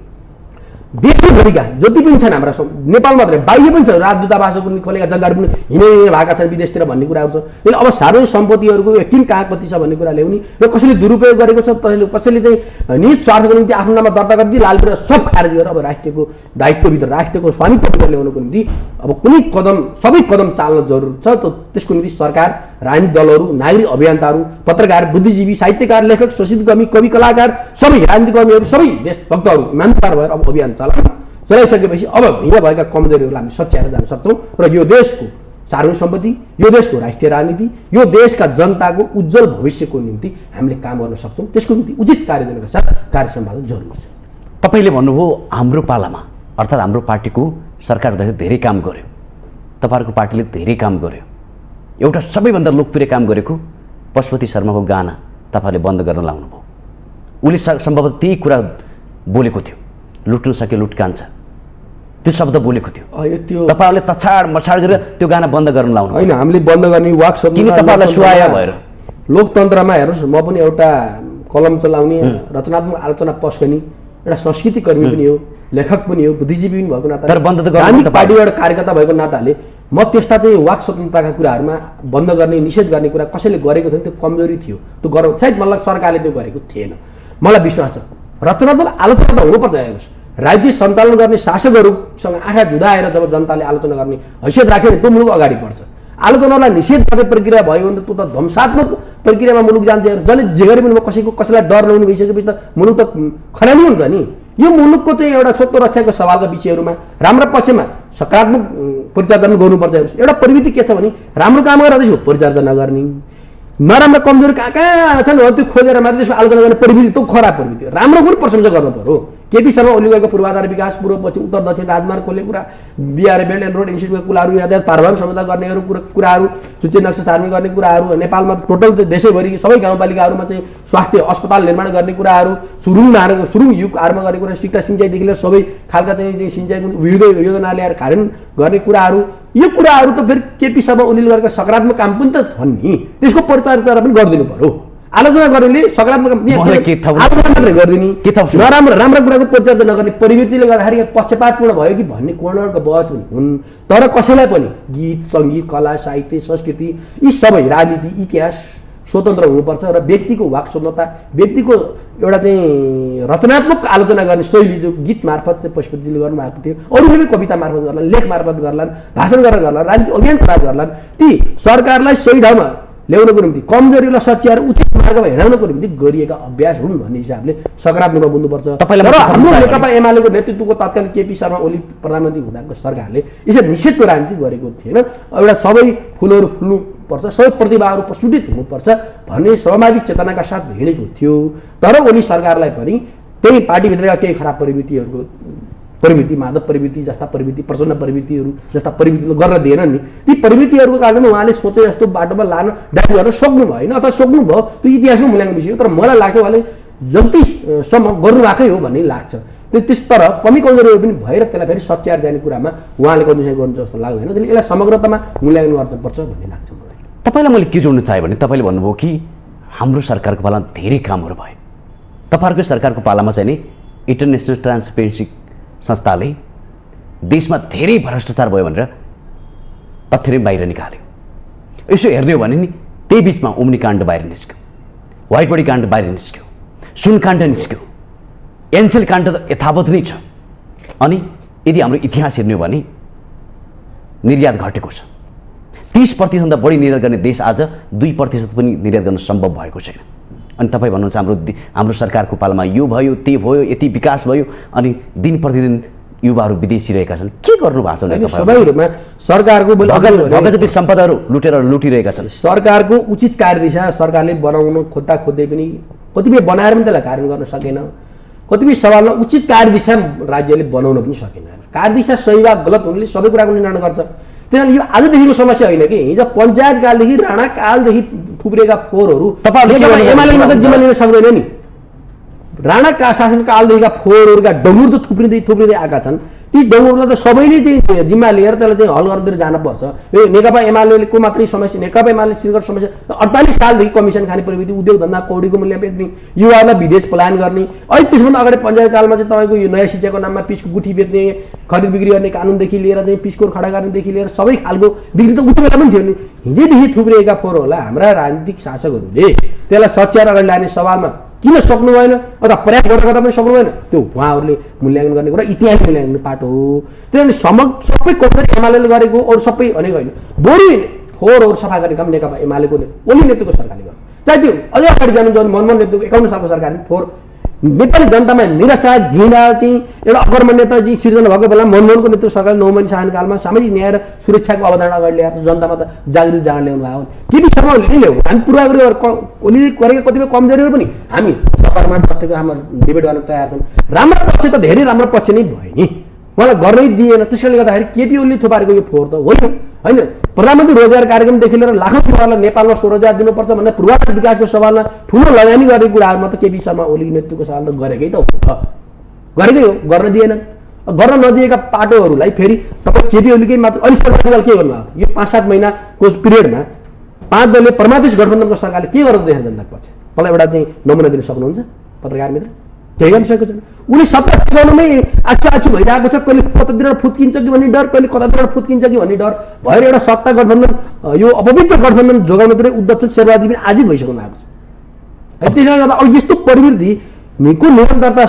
देशैभरिका जति पनि छन् हाम्रा नेपाल मात्रै बाहिर पनि छ, राजदूतावासहरू पनि खोलेका जग्गाहरू पनि हिँडे भएका छन् विदेशतिर भन्ने कुराहरू छ। त्यसले अब सार्वजनिक सम्पत्तिहरूको किन कहाँ कति छ भन्ने कुरा ल्याउने र कसैले दुरुपयोग गरेको छ, कसैले चाहिँ निज स्वार्थको निम्ति आफ्नो नाममा दर्ता गरिदिए लालपुर सब खारेज गरेर अब राष्ट्रको दायित्वभित्र, राष्ट्रको स्वामित्वभित्र ल्याउनको निम्ति अब कुनै कदम, सबै कदम चाल्न जरुर छ। त्यसको निम्ति सरकार, राजनीतिक दलहरू, नागरिक अभियन्ताहरू, पत्रकार, बुद्धिजीवी, साहित्यकार, लेखक, शोषित कवि, कवि कलाकार, सबै राजनीतिक कर्मीहरू, सबै देशभक्तहरू इमानदार भएर अब अभियान चलाइसकेपछि अब हिँड भएका कमजोरीहरूलाई हामी सच्याएर जान सक्छौँ र यो देशको सार्वजनिक सम्पत्ति, यो देशको राष्ट्रिय राजनीति, यो देशका जनताको उज्जवल भविष्यको निम्ति हामीले काम गर्न सक्छौँ। त्यसको निम्ति उचित कार्ययोजनाका साथ कार्य सम्पादन जरुरी छ। तपाईँले भन्नुभयो हाम्रो पालामा, अर्थात् हाम्रो पार्टीको सरकारले धेरै काम गर्यो, तपाईँहरूको पार्टीले धेरै काम गर्यो। एउटा सबैभन्दा लोकप्रिय काम गरेको पशुपति शर्माको गाना तपाईँले बन्द गर्न लाउनुभयो। उसले सम्भवतः त्यही कुरा बोलेको थियो, लुट्नु सक्यो लुट कान्छ, त्यो शब्द बोलेको थियो। त्यो तपाईँहरूले तछाड मछाड गरेर त्यो गाना बन्द गर्न लाउनु होइन। हामीले बन्द गर्ने वाक किन तपाईँलाई सुहाया भएर लोकतन्त्रमा हेर्नुहोस्, म पनि एउटा कलम चलाउने, रचनात्मक आलोचना पस्कने एउटा संस्कृति कर्मी पनि हो, लेखक पनि हो, बुद्धिजीवी पनि भएको नाताले, राजनीतिक पार्टीबाट कार्यकर्ता भएको नाताले म त्यस्ता चाहिँ वाक स्वतन्त्रताका कुराहरूमा बन्द गर्ने, निषेध गर्ने कुरा कसैले गरेको थियो त्यो कमजोरी थियो, त्यो गर्व सायद मलाई सरकारले त्यो गरेको थिएन। मलाई विश्वास छ रचनात्मक आलोचना त हुनुपर्छ। हेर्नुहोस्, राज्य सञ्चालन गर्ने शासकहरूसँग आँखा जुदाएर जब जनताले आलोचना गर्ने हैसियत राख्यो भने त्यो मुलुक अगाडि बढ्छ। आलोचनालाई निषेध गर्ने प्रक्रिया भयो भने त त्यो त ध्वंसात्मक प्रक्रियामा मुलुक जान्छ। जसले जे गरे पनि कसैलाई डर नहुने भइसकेपछि त मुलुक त खरानी हुन्छ नि। यो मुलुकको चाहिँ एउटा स्वतन्त्र रक्षाको सवालका विषयहरूमा राम्रो पक्षमा सकारात्मक परिचर्चा गर्नुपर्छ। एउटा प्रवृत्ति के छ भने राम्रो काम गरेर त्यसको परिचर्चा नगर्ने, नराम्रो कमजोरी कहाँ कहाँ छन् त्यो खोजेर मात्रै त्यसको आलोचना गर्ने प्रवृत्ति, त्यो खराब प्रवृत्ति। राम्रो पनि प्रशंसा गर्नु पर्यो। केपी शर्मा ओली गएको पूर्वाधार विकास, पूर्व पश्चिम उत्तर दक्षिण राजमार्ग खोल्ने कुरा, बिहार बेल्ट एन्ड रोड इन्स्टिट्युटको कुराहरू, यातायात पारवान क्षमता गर्नेहरू कुराहरू, सूची नक्सा सार्ने गर्ने कुराहरू, नेपालमा टोटल देशैभरि सबै गाउँपालिकाहरूमा चाहिँ स्वास्थ्य अस्पताल निर्माण गर्ने कुराहरू, सुरुङ युग आरम्भ गर्ने कुरा, शिक्षा सिँचाइदेखि लिएर सबै खालका चाहिँ सिँचाइको विविध योजना ल्याएर कार्यान्वयन गर्ने कुराहरू, यो कुराहरू त फेरि केपी शर्मा ओलीले गरेका सकारात्मक काम पनि त छन् नि। त्यसको परिचर्चा पनि गरिदिनु पर्यो। आलोचना गर्नेले सकारात्मक आलोचना मात्रै गरिदिने, नराम्रो राम्रो कुराको परिचर्चा नगर्ने प्रवृत्तिले गर्दाखेरि पक्षपातपूर्ण भयो कि भन्ने कोणको बहस हुन्। तर कसैलाई पनि गीत, सङ्गीत, कला, साहित्य, संस्कृति यी सबै राजनीति, इतिहास स्वतन्त्र हुनुपर्छ र व्यक्तिको वाक स्वतन्त्रता, व्यक्तिको एउटा चाहिँ रचनात्मक आलोचना गर्ने शैली जो गीत मार्फत चाहिँ पशुपतिजीले गर्नुभएको थियो, अरूले पनि कविता मार्फत गर्लान्, लेख मार्फत गर्लान्, भाषण गरेर गर्लान्, राजनीतिक अभियान खराब गर्लान्। ती सरकारलाई सही ठाउँमा ल्याउनको निम्ति, कमजोरीलाई सच्याएर उचित मार्गमा हिँडाउनको निम्ति गरिएका अभ्यास हुन् भन्ने हिसाबले सकारात्मक बुझ्नुपर्छ। र हाम्रो नेकपा एमालेको नेतृत्वको तत्कालीन केपी शर्मा ओली प्रधानमन्त्री हुँदाको सरकारले यसरी निषेधको राजनीति गरेको थिएन। एउटा सबै फुलहरू फुल्नुपर्छ, सबै प्रतिभाहरू प्रस्फुटित हुनुपर्छ भन्ने सामाजिक चेतनाका साथ हिँडेको थियो। तर ओली सरकारलाई पनि त्यही पार्टीभित्रका केही खराब प्रवृत्तिहरूको प्रवृत्ति, मादक प्रवृत्ति जस्ता प्रवृत्ति, प्रसन्न प्रवृत्तिहरू जस्ता प्रवृत्तिले गर्न दिएन नि। ती प्रवृत्तिहरूको कारणले उहाँले सोचे जस्तो बाटोमा लान ड्राइभ गर्न सक्नु भएन अथवा सक्नुभयो, त्यो इतिहासको मूल्याङ्कन विषय हो। तर मलाई लाग्छ उहाँले जतिसम्म गर्नुभएकै हो भन्ने लाग्छ। त्यस तर कमी कमजोरीहरू पनि भएर त्यसलाई फेरि सच्याएर जाने कुरामा उहाँले कन्डिसन गर्नु जस्तो लाग्दैन। त्यसले यसलाई समग्रतामा मूल्याङ्कन गर्नुपर्छ भन्ने लाग्छ मलाई। तपाईँलाई मैले के जोड्न चाहेँ भने तपाईँले भन्नुभयो कि हाम्रो सरकारको पालामा धेरै कामहरू भए। तपाईँहरूको सरकारको पालामा चाहिँ नि इन्टरनेसनल ट्रान्सपेरेन्सी संस्थाले देशमा धेरै भ्रष्टाचार भयो भनेर तथ्य बाहिर निकाल्यो। यसो हेर्ने हो भने नि त्यही बिचमा उम्नी काण्ड बाहिर निस्क्यो, व्हाइट बडी काण्ड बाहिर निस्क्यो, सुन काण्ड निस्क्यो, एनसेल काण्ड त यथावत नै छ। अनि यदि हाम्रो इतिहास हेर्ने हो भने निर्यात घटेको छ। 30% बढी निर्यात गर्ने देश आज 2% पनि निर्यात गर्न सम्भव भएको छैन। अनि तपाईँ भन्नुहुन्छ हाम्रो सरकारको पालामा यो भयो, त्यो भयो, यति विकास भयो, अनि दिन प्रतिदिन युवाहरू विदेशी रहेका छन्। के गर्नु भएको छ? सबैहरूमा सरकारको जति सम्पदाहरू लुटिरहेका छन्। सरकारको उचित कार्यदिशा सरकारले बनाउन खोज्दै पनि कतिपय बनाएर पनि त्यसलाई कार्यान्वयन गर्न सकेन। कतिपय सवालमा उचित कार्यदिशा राज्यले बनाउन पनि सकेन। कार्यदिशा सही वा गलत हुनुले सबै कुराको निर्णय गर्छ। त्यहाँदेखि यो आजदेखिको समस्या होइन कि हिजो पञ्चायत कालदेखि राणा कालदेखि थुप्रेका फोहोरहरू एमाले मात्रै जिम्मा लिन सक्दैन नि। राणा शासनकालदेखिका फोहोरहरूका डङ्गुर त थुप्रिँदै आएका छन्। ती डङ्गुरलाई त सबैले चाहिँ जिम्मा लिएर त्यसलाई चाहिँ हल गर्दै जानुपर्छ। यो नेकपा एमालेको मात्रै समस्या, नेकपा एमाले सिर्जना समस्या 48 सालदेखि कमिसन खाने प्रवृत्ति, उद्योग धन्दा कौडीको मूल्य बेच्ने, युवाहरूलाई विदेश पलायन गर्ने, अहिले त्यसभन्दा अगाडि पञ्चायत कालमा चाहिँ तपाईँको यो नयाँ शिक्षाको नाममा पिसको गुठी बेच्ने, खरिद बिक्री गर्ने कानुनदेखि लिएर चाहिँ पिसकोर खडा गर्नेदेखि लिएर सबै खालको बिक्री त उति बेला पनि थियो नि। हिजैदेखि थुप्रिएका फोहोरहरूलाई हाम्रा राजनीतिक शासकहरूले त्यसलाई सच्याएर अगाडि लाने सवालमा किन सक्नु भएन अथवा प्रयास गर्दा पनि सक्नु भएन, त्यो उहाँहरूले मूल्याङ्कन गर्ने कुरा इतिहास मूल्याङ्कन पाटो हो। त्यसैले सबै कमजोरी एमाले गरेको अरू सबै भनेको होइन। बरु फोहोरहरू सफा गर्ने काम नेकपा एमालेको ओली नेतृत्वको सरकारले गर्यो। चाहे त्यो अझै अगाडि जानु मनमोहन नेतृत्वको 51 सालको सरकारले फोहोर नेपाली जनतामा निराशा, घृणा चाहिँ एउटा अकर्मण्यता चाहिँ सिर्जना भएको बेला मनमोहनको नेतृत्व सरकारले 9 महिना शासनकालमा सामाजिक न्याय र सुरक्षाको अवधारणा अगाडि ल्याएर जनतामा त जागृति जाँड ल्याउनु भएको। केपी शर्मा ओलीले ल्याऊ। हामी पूर्वाग्रह ओलीले गरेका कतिपय कमजोरीहरू पनि हामी सरकारमा बसेको हाम्रो डिबेट गर्न तयार छौँ। राम्रो पक्ष त धेरै राम्रो पक्ष नै भयो नि, मलाई गर्नै दिएन। त्यसैले गर्दाखेरि केपी ओलीले थुपारेको यो फोहोर त होइन। प्रधानमन्त्री रोजगार कार्यक्रमदेखि लिएर लाखौँ युवाहरूलाई नेपालमा स्वरोजगार दिनुपर्छ भन्ने पूर्वाधार विकासको सवालमा ठुलो लगानी गर्ने कुराहरूमा त केपी शर्मा ओली नेतृत्वको सवाल त गरेकै त हो, गरेकै हो, गर्न दिएन। गर्न नदिएका पाटोहरूलाई फेरि तपाईँ केपी ओलीकै मात्र अहिले सरकारले के गर्नुभयो? यो 5-7 महिनाको पिरियडमा 5 दलीय परमादेश गठबन्धनको सरकारले के गर्दै देखाएको जनताको पछि? मलाई एउटा चाहिँ नमुना दिन सक्नुहुन्छ पत्रकार मित्र? केही गर्न सकेको छैन। उनी सत्ता टिकाउनुमै आछु भइरहेको छ। कहिले कतातिर फुत्किन्छ कि भन्ने डर, कहिले कतातिर फुत्किन्छ कि भन्ने डर भएर एउटा सत्ता गठबन्धन, यो अपवित्र गठबन्धन जोगाउनतिर उद्धव शेरबहादुर पनि आजित भइसक्नु भएको छ। त्यसले गर्दा अब यस्तो प्रवृत्तिको निरन्तरता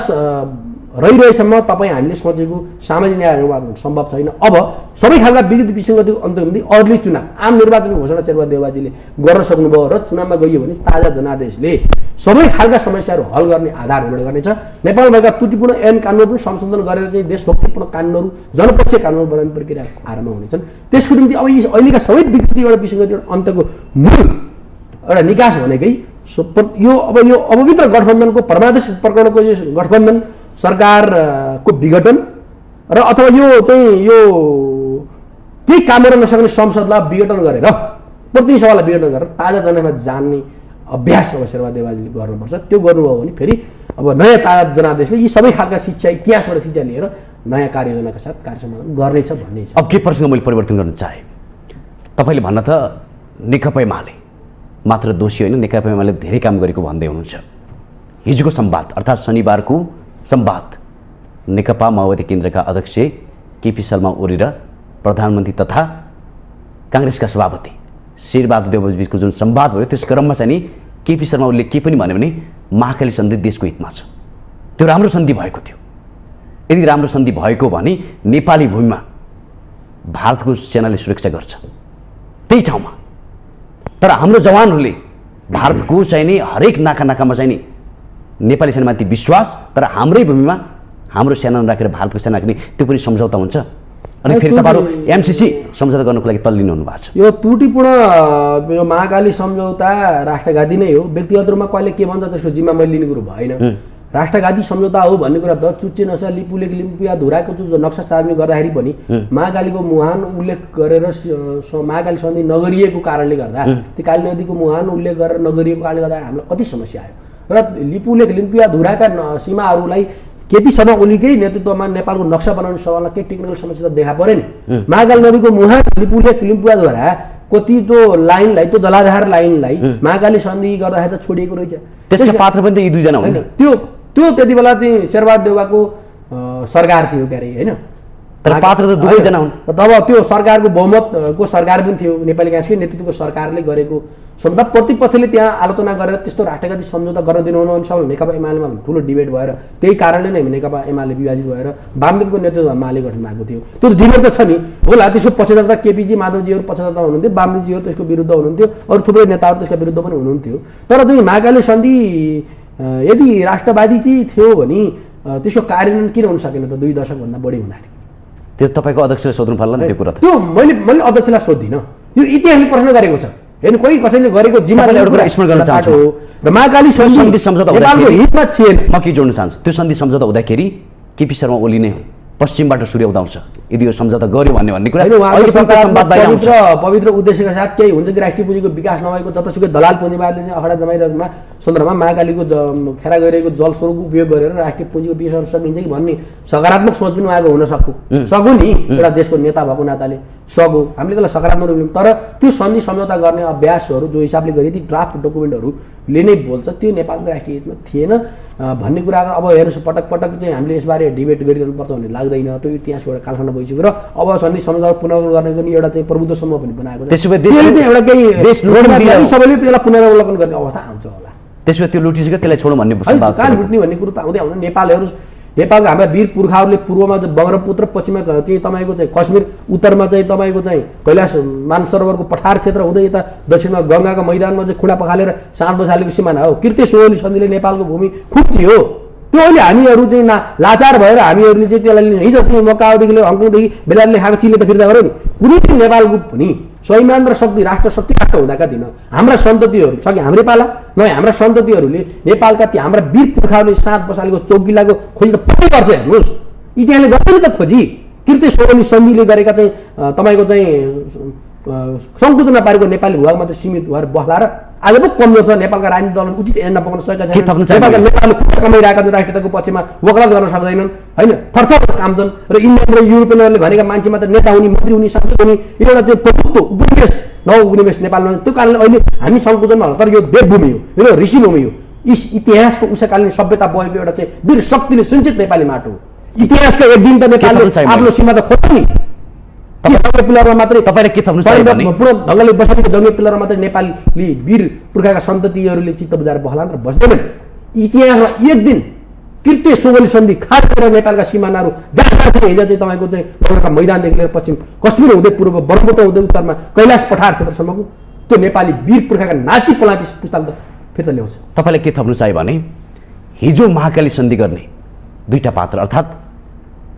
रहिरहेसम्म तपाईँ हामीले सोचेको सामाजिक न्याय निर्माण सम्भव छैन। अब सबै खालका विगत विसङ्गतिको अन्त हुँदै अर्ली चुनाव, आम निर्वाचनको घोषणा शेरबहादुर देउवाजीले गर्न सक्नुभयो र चुनावमा गइयो भने ताजा जनादेशले सबै खालका समस्याहरू हल गर्ने आधार निर्माण गर्नेछ। नेपालमा भएका त्रुटिपूर्ण ऐन कानुन पनि संशोधन गरेर चाहिँ देशभक्तिपूर्ण कानुनहरू, जनपक्षीय कानुन बनाउने प्रक्रिया आरम्भ हुनेछन्। त्यसको निम्ति अब यी अहिलेका सबै विकृति एउटा विसङ्गति अन्तको मूल एउटा निकास भनेकै यो अपवित्र गठबन्धनको परमादेश प्रकरणको यो गठबन्धन सरकारको विघटन र अथवा यो चाहिँ यो केही काम गर्न नसक्ने संसदलाई विघटन गरेर, प्रतिनिधि सभालाई विघटन गरेर ताजा जनामा जान्ने अभ्यास अब शेरबहादुर देउवाजीले गर्नुपर्छ। त्यो गर्नुभयो भने फेरि अब नयाँ ताजा जनादेशले यी सबै खालका शिक्षा, इतिहासबाट शिक्षा लिएर नयाँ कार्ययोजनाका साथ कार्य समाधान गर्नेछ भन्ने छ। अब के प्रश्न मैले परिवर्तन गर्न चाहेँ? तपाईँले भन्न त नेकपा एमाले मात्र दोषी होइन, नेकपा एमाले धेरै काम गरेको भन्दै हुनुहुन्छ। हिजोको संवाद अर्थात् शनिबारको संवाद नेकपा माओवादी केन्द्रका अध्यक्ष केपी शर्मा ओली र प्रधानमन्त्री तथा काङ्ग्रेसका सभापति शेरबहादुर देउवाजीबीचको जुन संवाद भयो त्यस क्रममा चाहिँ नि केपी शर्मा ओलीले के पनि भन्यो भने महाकाली सन्धि देशको हितमा छ। त्यो राम्रो सन्धि भएको थियो। यदि राम्रो सन्धि भएको भने नेपाली भूमिमा भारतको सेनाले सुरक्षा गर्छ त्यही ठाउँमा। तर हाम्रो जवानहरूले भारतको चाहिँ नि हरेक नाकामा चाहिँ नि नेपाली सेनामाथि विश्वास, तर हाम्रै भूमिमा हाम्रो सेना राखेर भारतको सेना राख्ने त्यो पनि सम्झौता हुन्छ। अनि फेरि तपाईँहरू एमसिसी सम्झौता गर्नको लागि तल्लिनु हुनु भएको छ। यो त्रुटिपूर्ण यो महाकाली सम्झौता राष्ट्रघाती नै हो। व्यक्तिगत रूपमा कहिले के भन्छ त्यसको जिम्मा मैले लिने कुरो भएन। राष्ट्रघाती सम्झौता हो भन्ने कुरा त चुच्चे नसा लिपुलेक लिम्पिया धुराको नक्सा सार्ने गर्दाखेरि पनि महाकालीको मुहान उल्लेख गरेर महाकाली सन्धि नगरिएको कारणले गर्दा त्यो काली नदीको मुहान उल्लेख गरेर नगरिएको कारणले गर्दा हामीलाई कति समस्या आयो र लिपुलेक लिम्पिया धुराका सीमाहरूलाई केपी शर्मा ओलीकै नेतृत्वमा नेपालको नक्सा बनाउने सभामा केही टेक्निकल समस्या त देखा परेन। महाकाली नदीको मुहान लिपुलेक लिम्पियाद्वारा कति त्यो लाइनलाई त्यो जलाधार लाइनलाई महाकाली सन्धि गर्दाखेरि त छोडिएको रहेछ। त्यसका पात्र पनि त यी दुईजना हुन्। त्यो त्यति बेला चाहिँ शेरबहादुर देउवाको सरकार थियो के अरे होइन, तर पात्र त दुवैजना हुन्। तब त्यो सरकारको बहुमतको सरकार पनि थियो, नेपाली काङ्ग्रेसकै नेतृत्वको सरकारले गरेको सम्झौता प्रतिपक्षले त्यहाँ आलोचना गरेर त्यस्तो राष्ट्रघाती सम्झौता गर्न दिनुहुन्न भने सब नेकपा एमालेमा ठुलो डिबेट भएर त्यही कारणले नै नेकपा एमाले विभाजित भएर वामदेवको नेतृत्वमा माले गठन भएको थियो। त्यो डिबेट त छ नि होला, त्यसको पक्षधरता केपीजी माधवजीहरू पक्षधरता हुनुहुन्थ्यो, वामदेवजीहरू त्यसको विरुद्ध हुनुहुन्थ्यो, अरू थुप्रै नेताहरू त्यसका विरुद्ध पनि हुनुहुन्थ्यो। तर चाहिँ महाकाली सन्धि यदि राष्ट्रवादी चाहिँ थियो भने त्यसको कार्यान्वयन किन हुन सकेन त 2 दशकभन्दा बढी हुँदाखेरि? त्यो तपाईँको अध्यक्षले सोध्नु पर्ला नि त्यो कुरा त। त्यो मैले अध्यक्षलाई सोध्दिनँ, यो इतिहासले प्रश्न गरेको छ हेर्नु, कोही कसैले गरेको जिम्मेवारी एउटा कुरा स्मरण गर्न चाहन्छु र महाकाली सन्धि सम्झौता नेपालको हितमा थिएन। म के जोड्न चाहन्छु, त्यो सन्धि सम्झौता हुँदाखेरि केपी शर्मा ओली नै पश्चिमबाट सूर्य उदाउँछ यदि यो सम्झौता गर्यो भन्ने कुरा पवित्र उद्देश्यका साथ केही हुन्छ कि राष्ट्रिय पुँजीको विकास नभएको जतासुकै दलाल पुँजीवादले चाहिँ अखडा जमाइरहेकोमा सन्दर्भमा महाकालीको खेरा गइरहेको जल स्रोतको उपयोग गरेर राष्ट्रिय पुँजीको विकास गर्न सकिन्छ कि भन्ने सकारात्मक सोच पनि उहाँको हुन सकु नि, एउटा देशको नेता भएको नाताले सकु, हामीले त्यसलाई सकारात्मक रूपमा। तर त्यो सन्धि सम्झौता गर्ने अभ्यासहरू जो हिसाबले गरे ती ड्राफ्ट डकुमेन्टहरूले नै बोल्छ त्यो नेपालको राष्ट्रिय हितमा थिएन भन्ने कुरा। अब हेर्नुहोस् पटक पटक चाहिँ हामीले यसबारे डिबेट गरिरहनुपर्छ भन्ने लाग्दैन, त्यो इतिहासको एउटा कालखण्ड भइसक्यो र अब सन्धि सम्झौता पुनर्गठन गर्ने पनि एउटा चाहिँ प्रभुत्व समूह पनि बनाएको छ, एउटा केही सबैले त्यसलाई पुनरावलोकन गर्ने अवस्था आउँछ होला। त्यसमा त्यो लुटिसक्यो त्यसलाई छोडौँ भन्ने कहाँ लुट्ने भन्ने कुरो त आउँदै आउँदैन। नेपालको हाम्रा वीर पुर्खाहरूले पूर्वमा ब्रह्मपुत्र, पश्चिममा चाहिँ तपाईँको चाहिँ कश्मीर, उत्तरमा चाहिँ तपाईँको चाहिँ कैलाश मानसरोवरको पठार क्षेत्र हुँदै यता दक्षिणमा गङ्गाको मैदानमा चाहिँ खुँडा पखालेर साँझ बसालेको सिमाना हो। कृत्य सोहोली सन्धिले नेपालको भूमि खुम्चियो। त्यो अहिले हामीहरू चाहिँ लाचार भएर हामीहरूले चाहिँ त्यसलाई हिजो चाहिँ मकाउदेखि हङकङदेखि बेलायतले खाएको चिले त फिर्ता गऱ्यो नि। कुनै चाहिँ नेपालको पनि स्वाभिमान र शक्ति राष्ट्र हुँदाका दिन हाम्रा सन्ततिहरू सके हाम्रै पाला नभए हाम्रा सन्ततिहरूले नेपालका ती हाम्रा वीर पुर्खाहरूले साँध बसालेको चौकिलाको खोजी त पक्कै गर्छ। हेर्नुहोस् इतिहासले गर्छ नि त खोजी। कृत्य सोहोली सन्धिले गरेका चाहिँ तपाईँको चाहिँ सङ्कुचना पारेको नेपाली भूभागमा चाहिँ सीमित भएर बस्ला र आज पो कमजोर छ। नेपालका राजनीतिक दलहरू उचित एजेन्डा पकाउन सकेका छैनन्। नेपालले खुट्टा कमाइरहेका छन्, राष्ट्रियताको पक्षमा वकालत गर्न सक्दैनन् होइन, थरथर काम छन्। र इन्डियन र युरोपियनहरूले भनेका मान्छे मात्र नेता हुने, मन्त्री हुने, सांसद हुने एउटा चाहिँ प्रभुत्व उपनिवेश नवउपनिवेश नेपालमा। त्यो कारणले अहिले हामी सङ्कुचनमा होला, तर यो देवभूमि हो, यो ऋषिभूमि हो। इतिहासको उसकालीन सभ्यता बगेको एउटा चाहिँ वीर शक्तिले सिञ्चित नेपाली माटो हो। इतिहासका एक दिन त नेपालले आफ्नो सीमा त खोज्छ नि। जङ्गे पिलरमा मात्रै तपाईँले के थप्नु पूर्ण ढङ्गले बसेको जङ्गे पिलरमा मात्रै नेपाली वीर पुर्खाका सन्ततिहरूले चित्त बुझाएर बस्लान् र बस्दैनन्। इतिहासमा एक दिन कृत्य सोहोली सन्धि खास गरेर नेपालका सिमानाहरू जहाँ थिए हिजो चाहिँ तपाईँको चाहिँ बङ्गालका मैदानदेखि लिएर पश्चिम कश्मीर हुँदै पूर्व ब्रह्मपुत्र हुँदै उत्तरमा कैलाश पठार क्षेत्रसम्मको त्यो नेपाली वीर पुर्खाका नाति पलाती पुस्ताले त फिर्ता ल्याउँछ। तपाईँलाई के थप्नु चाहियो भने हिजो महाकाली सन्धि गर्ने दुईटा पात्र अर्थात्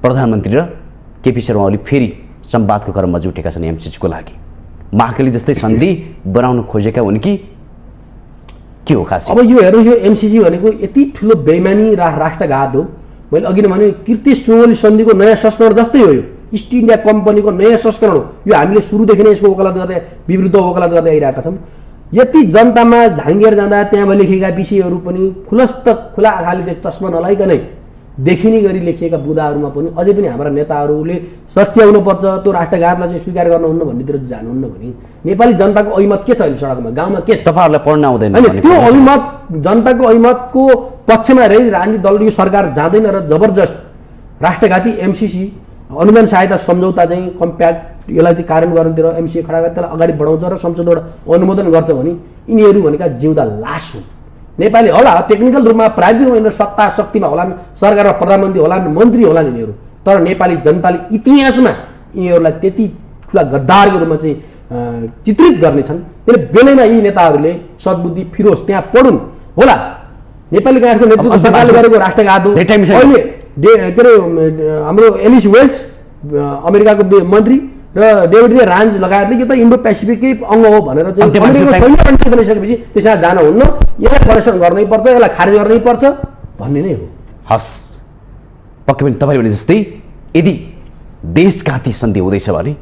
प्रधानमन्त्री र केपी शर्मा ओली फेरि संवादको क्रममा जुटेका छन् एमसिसीको लागि। महाकाली जस्तै सन्धि बनाउन खोजेका हुन् कि के हो खास? अब यो हेर्नु, यो एमसिसी भनेको यति ठुलो बेइमानी राष्ट्रघात हो। मैले अघि नै भने कृत्य सोहोली सन्धिको नयाँ संस्करण जस्तै हो। यो इस्ट इन्डिया कम्पनीको नयाँ संस्करण हो। यो हामीले सुरुदेखि नै यसको वकालत गर्दै विरुद्ध वकालत गर्दै आइरहेका छौँ। यति जनतामा झाँगिएर जाँदा त्यहाँ लेखिएका विषयहरू पनि खुलस्त खुला आँखाले चस्मा नलाइकनै देखिने गरी लेखिएका बुदाहरूमा पनि अझै पनि हाम्रा नेताहरूले सच्याउनुपर्छ, त्यो राष्ट्रघातलाई चाहिँ स्वीकार गर्नुहुन्न भन्नेतिर जानुहुन्न भने नेपाली जनताको ऐमत के छ अहिले सडकमा गाउँमा के छ? तपाईँहरूलाई पढ्न आउँदैन त्यो ऐमत जनताको ऐमतको पक्षमा रही राजनीतिक दल यो सरकार जाँदैन र जबरजस्त राष्ट्रघाती एमसिसी अनुदान सहायता सम्झौता चाहिँ कम्प्याक्ट यसलाई चाहिँ कार्यान्वयन गर्नेतिर एमसिसी खडा गरेर त्यसलाई अगाडि बढाउँछ र संसदबाट अनुमोदन गर्छ भने यिनीहरू भनेका जिउँदा लास हुन्। नेपाली होला टेक्निकल रूपमा प्राविधिक रूपमा सत्ता शक्तिमा होलान्, सरकारमा प्रधानमन्त्री होलान्, मन्त्री होलान् यिनीहरू, तर नेपाली जनताले इतिहासमा यिनीहरूलाई त्यति ठुला गद्दारको रूपमा चाहिँ चित्रित गर्नेछन्। त्यसले बेलैमा यी नेताहरूले सद्बुद्धि फिरोस् त्यहाँ पढुन् होला। नेपाली काङ्ग्रेसको नेतृत्व सरकारले गरेको राष्ट्रघात हो। अहिले के अरे हाम्रो एलिस वेल्स अमेरिकाको मन्त्री र डेभिड रान्ज लगायतले यो त इन्डो पेसिफिकै अङ्ग हो भनेर चाहिँ बनिसकेपछि त्यसमा जान हुन्न, यसलाई करेक्सन गर्नै पर्छ, यसलाई खारेज गर्नै पर्छ भन्ने नै हो। हस्, पक्कै पनि तपाईँले भने जस्तै यदि देशघाती सन्धि हुँदैछ भने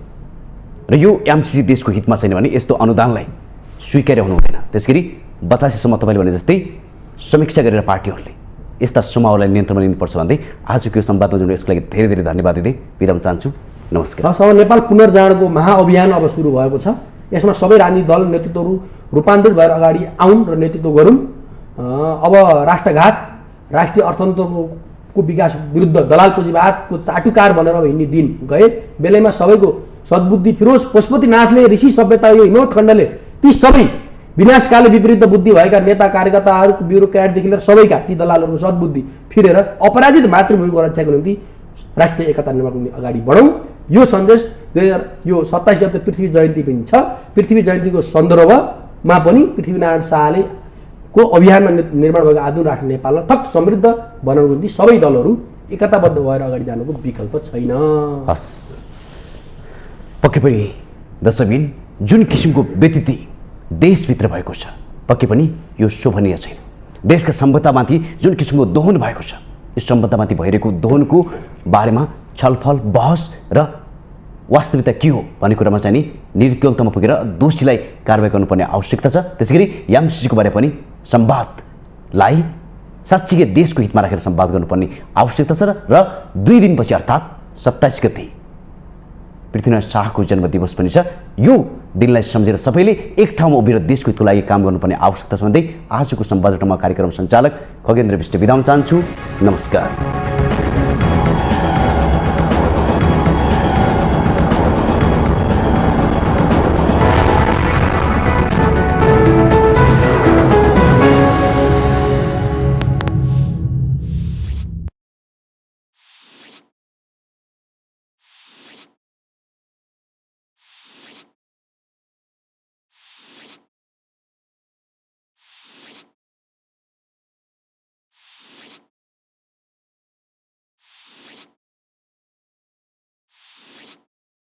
र यो एमसिसी देशको हितमा छैन भने यस्तो अनुदानलाई स्वीकार्य हुनु हुँदैन। त्यसगरी बतासेसम्म तपाईँले भने जस्तै समीक्षा गरेर पार्टीहरूले यस्ता समूहहरूलाई नियन्त्रणमा लिनुपर्छ भन्दै आजको यो संवादमा जोड्नु यसको लागि धेरै धेरै धन्यवाद दिँदै बिदा हुन चाहन्छु। नमस्कार। हस्, अब नेपाल पुनर्जागरणको महाअभियान अब सुरु भएको छ। यसमा सबै राजनीतिक दल नेतृत्वहरू रूपान्तरित भएर अगाडि आउन् र नेतृत्व गरौँ। अब राष्ट्रघात, राष्ट्रिय अर्थतन्त्रको विकास विरुद्ध दलाल पुँजीवादको चाटुकार भनेर अब हिँड्ने दिन गए। बेलैमा सबैको सद्बुद्धि फिरोज पशुपतिनाथले, ऋषि सभ्यता, यो हिमवत खण्डले, ती सबै विनाशकाले विपरीत बुद्धि भएका नेता कार्यकर्ताहरूको ब्युरोक्र्याटदेखि लिएर सबैका ती दलालहरूको सद्बुद्धि फिरेर अपराजित मातृभूमिको रक्षाको निम्ति राष्ट्रिय एकता निर्माणको निम्ति अगाडि बढौँ। यो सन्देश यो 27 गते पृथ्वी जयन्ती पनि छ। पृथ्वी जयन्तीको सन्दर्भमा पनि पृथ्वीनारायण शाहले को अभियानमा निर्माण भएको आधुनिक राष्ट्र नेपाललाई थप समृद्ध बनाउनको निम्ति सबै दलहरू एकताबद्ध भएर अगाडि जानुको विकल्प छैन। हस्, पक्कै पनि दर्शकबिन जुन किसिमको व्यतिथि देशभित्र भएको छ पक्कै पनि यो शोभनीय छैन। देशका सम्बद्धतामाथि जुन किसिमको दोहन भएको छ, यो सम्बद्धतामाथि भइरहेको दोहनको बारेमा छलफल, बहस र वास्तविकता के हो भन्ने कुरामा चाहिँ नि निर्गलतामा पुगेर दोषीलाई कारबाही गर्नुपर्ने आवश्यकता छ। त्यसैगरी एमसिसीको बारे पनि संवादलाई साँच्चीकै देशको हितमा राखेर संवाद गर्नुपर्ने आवश्यकता छ र 2 दिनपछि अर्थात् 27 गते पृथ्वीनारायण शाहको जन्मदिवस पनि छ। यो दिनलाई सम्झेर सबैले एक ठाउँमा उभिएर देशको हितको लागि काम गर्नुपर्ने आवश्यकता छ भन्दै आजको संवादमा कार्यक्रम सञ्चालक खगेन्द्र विष्ट बिदा हुन चाहन्छु। नमस्कार।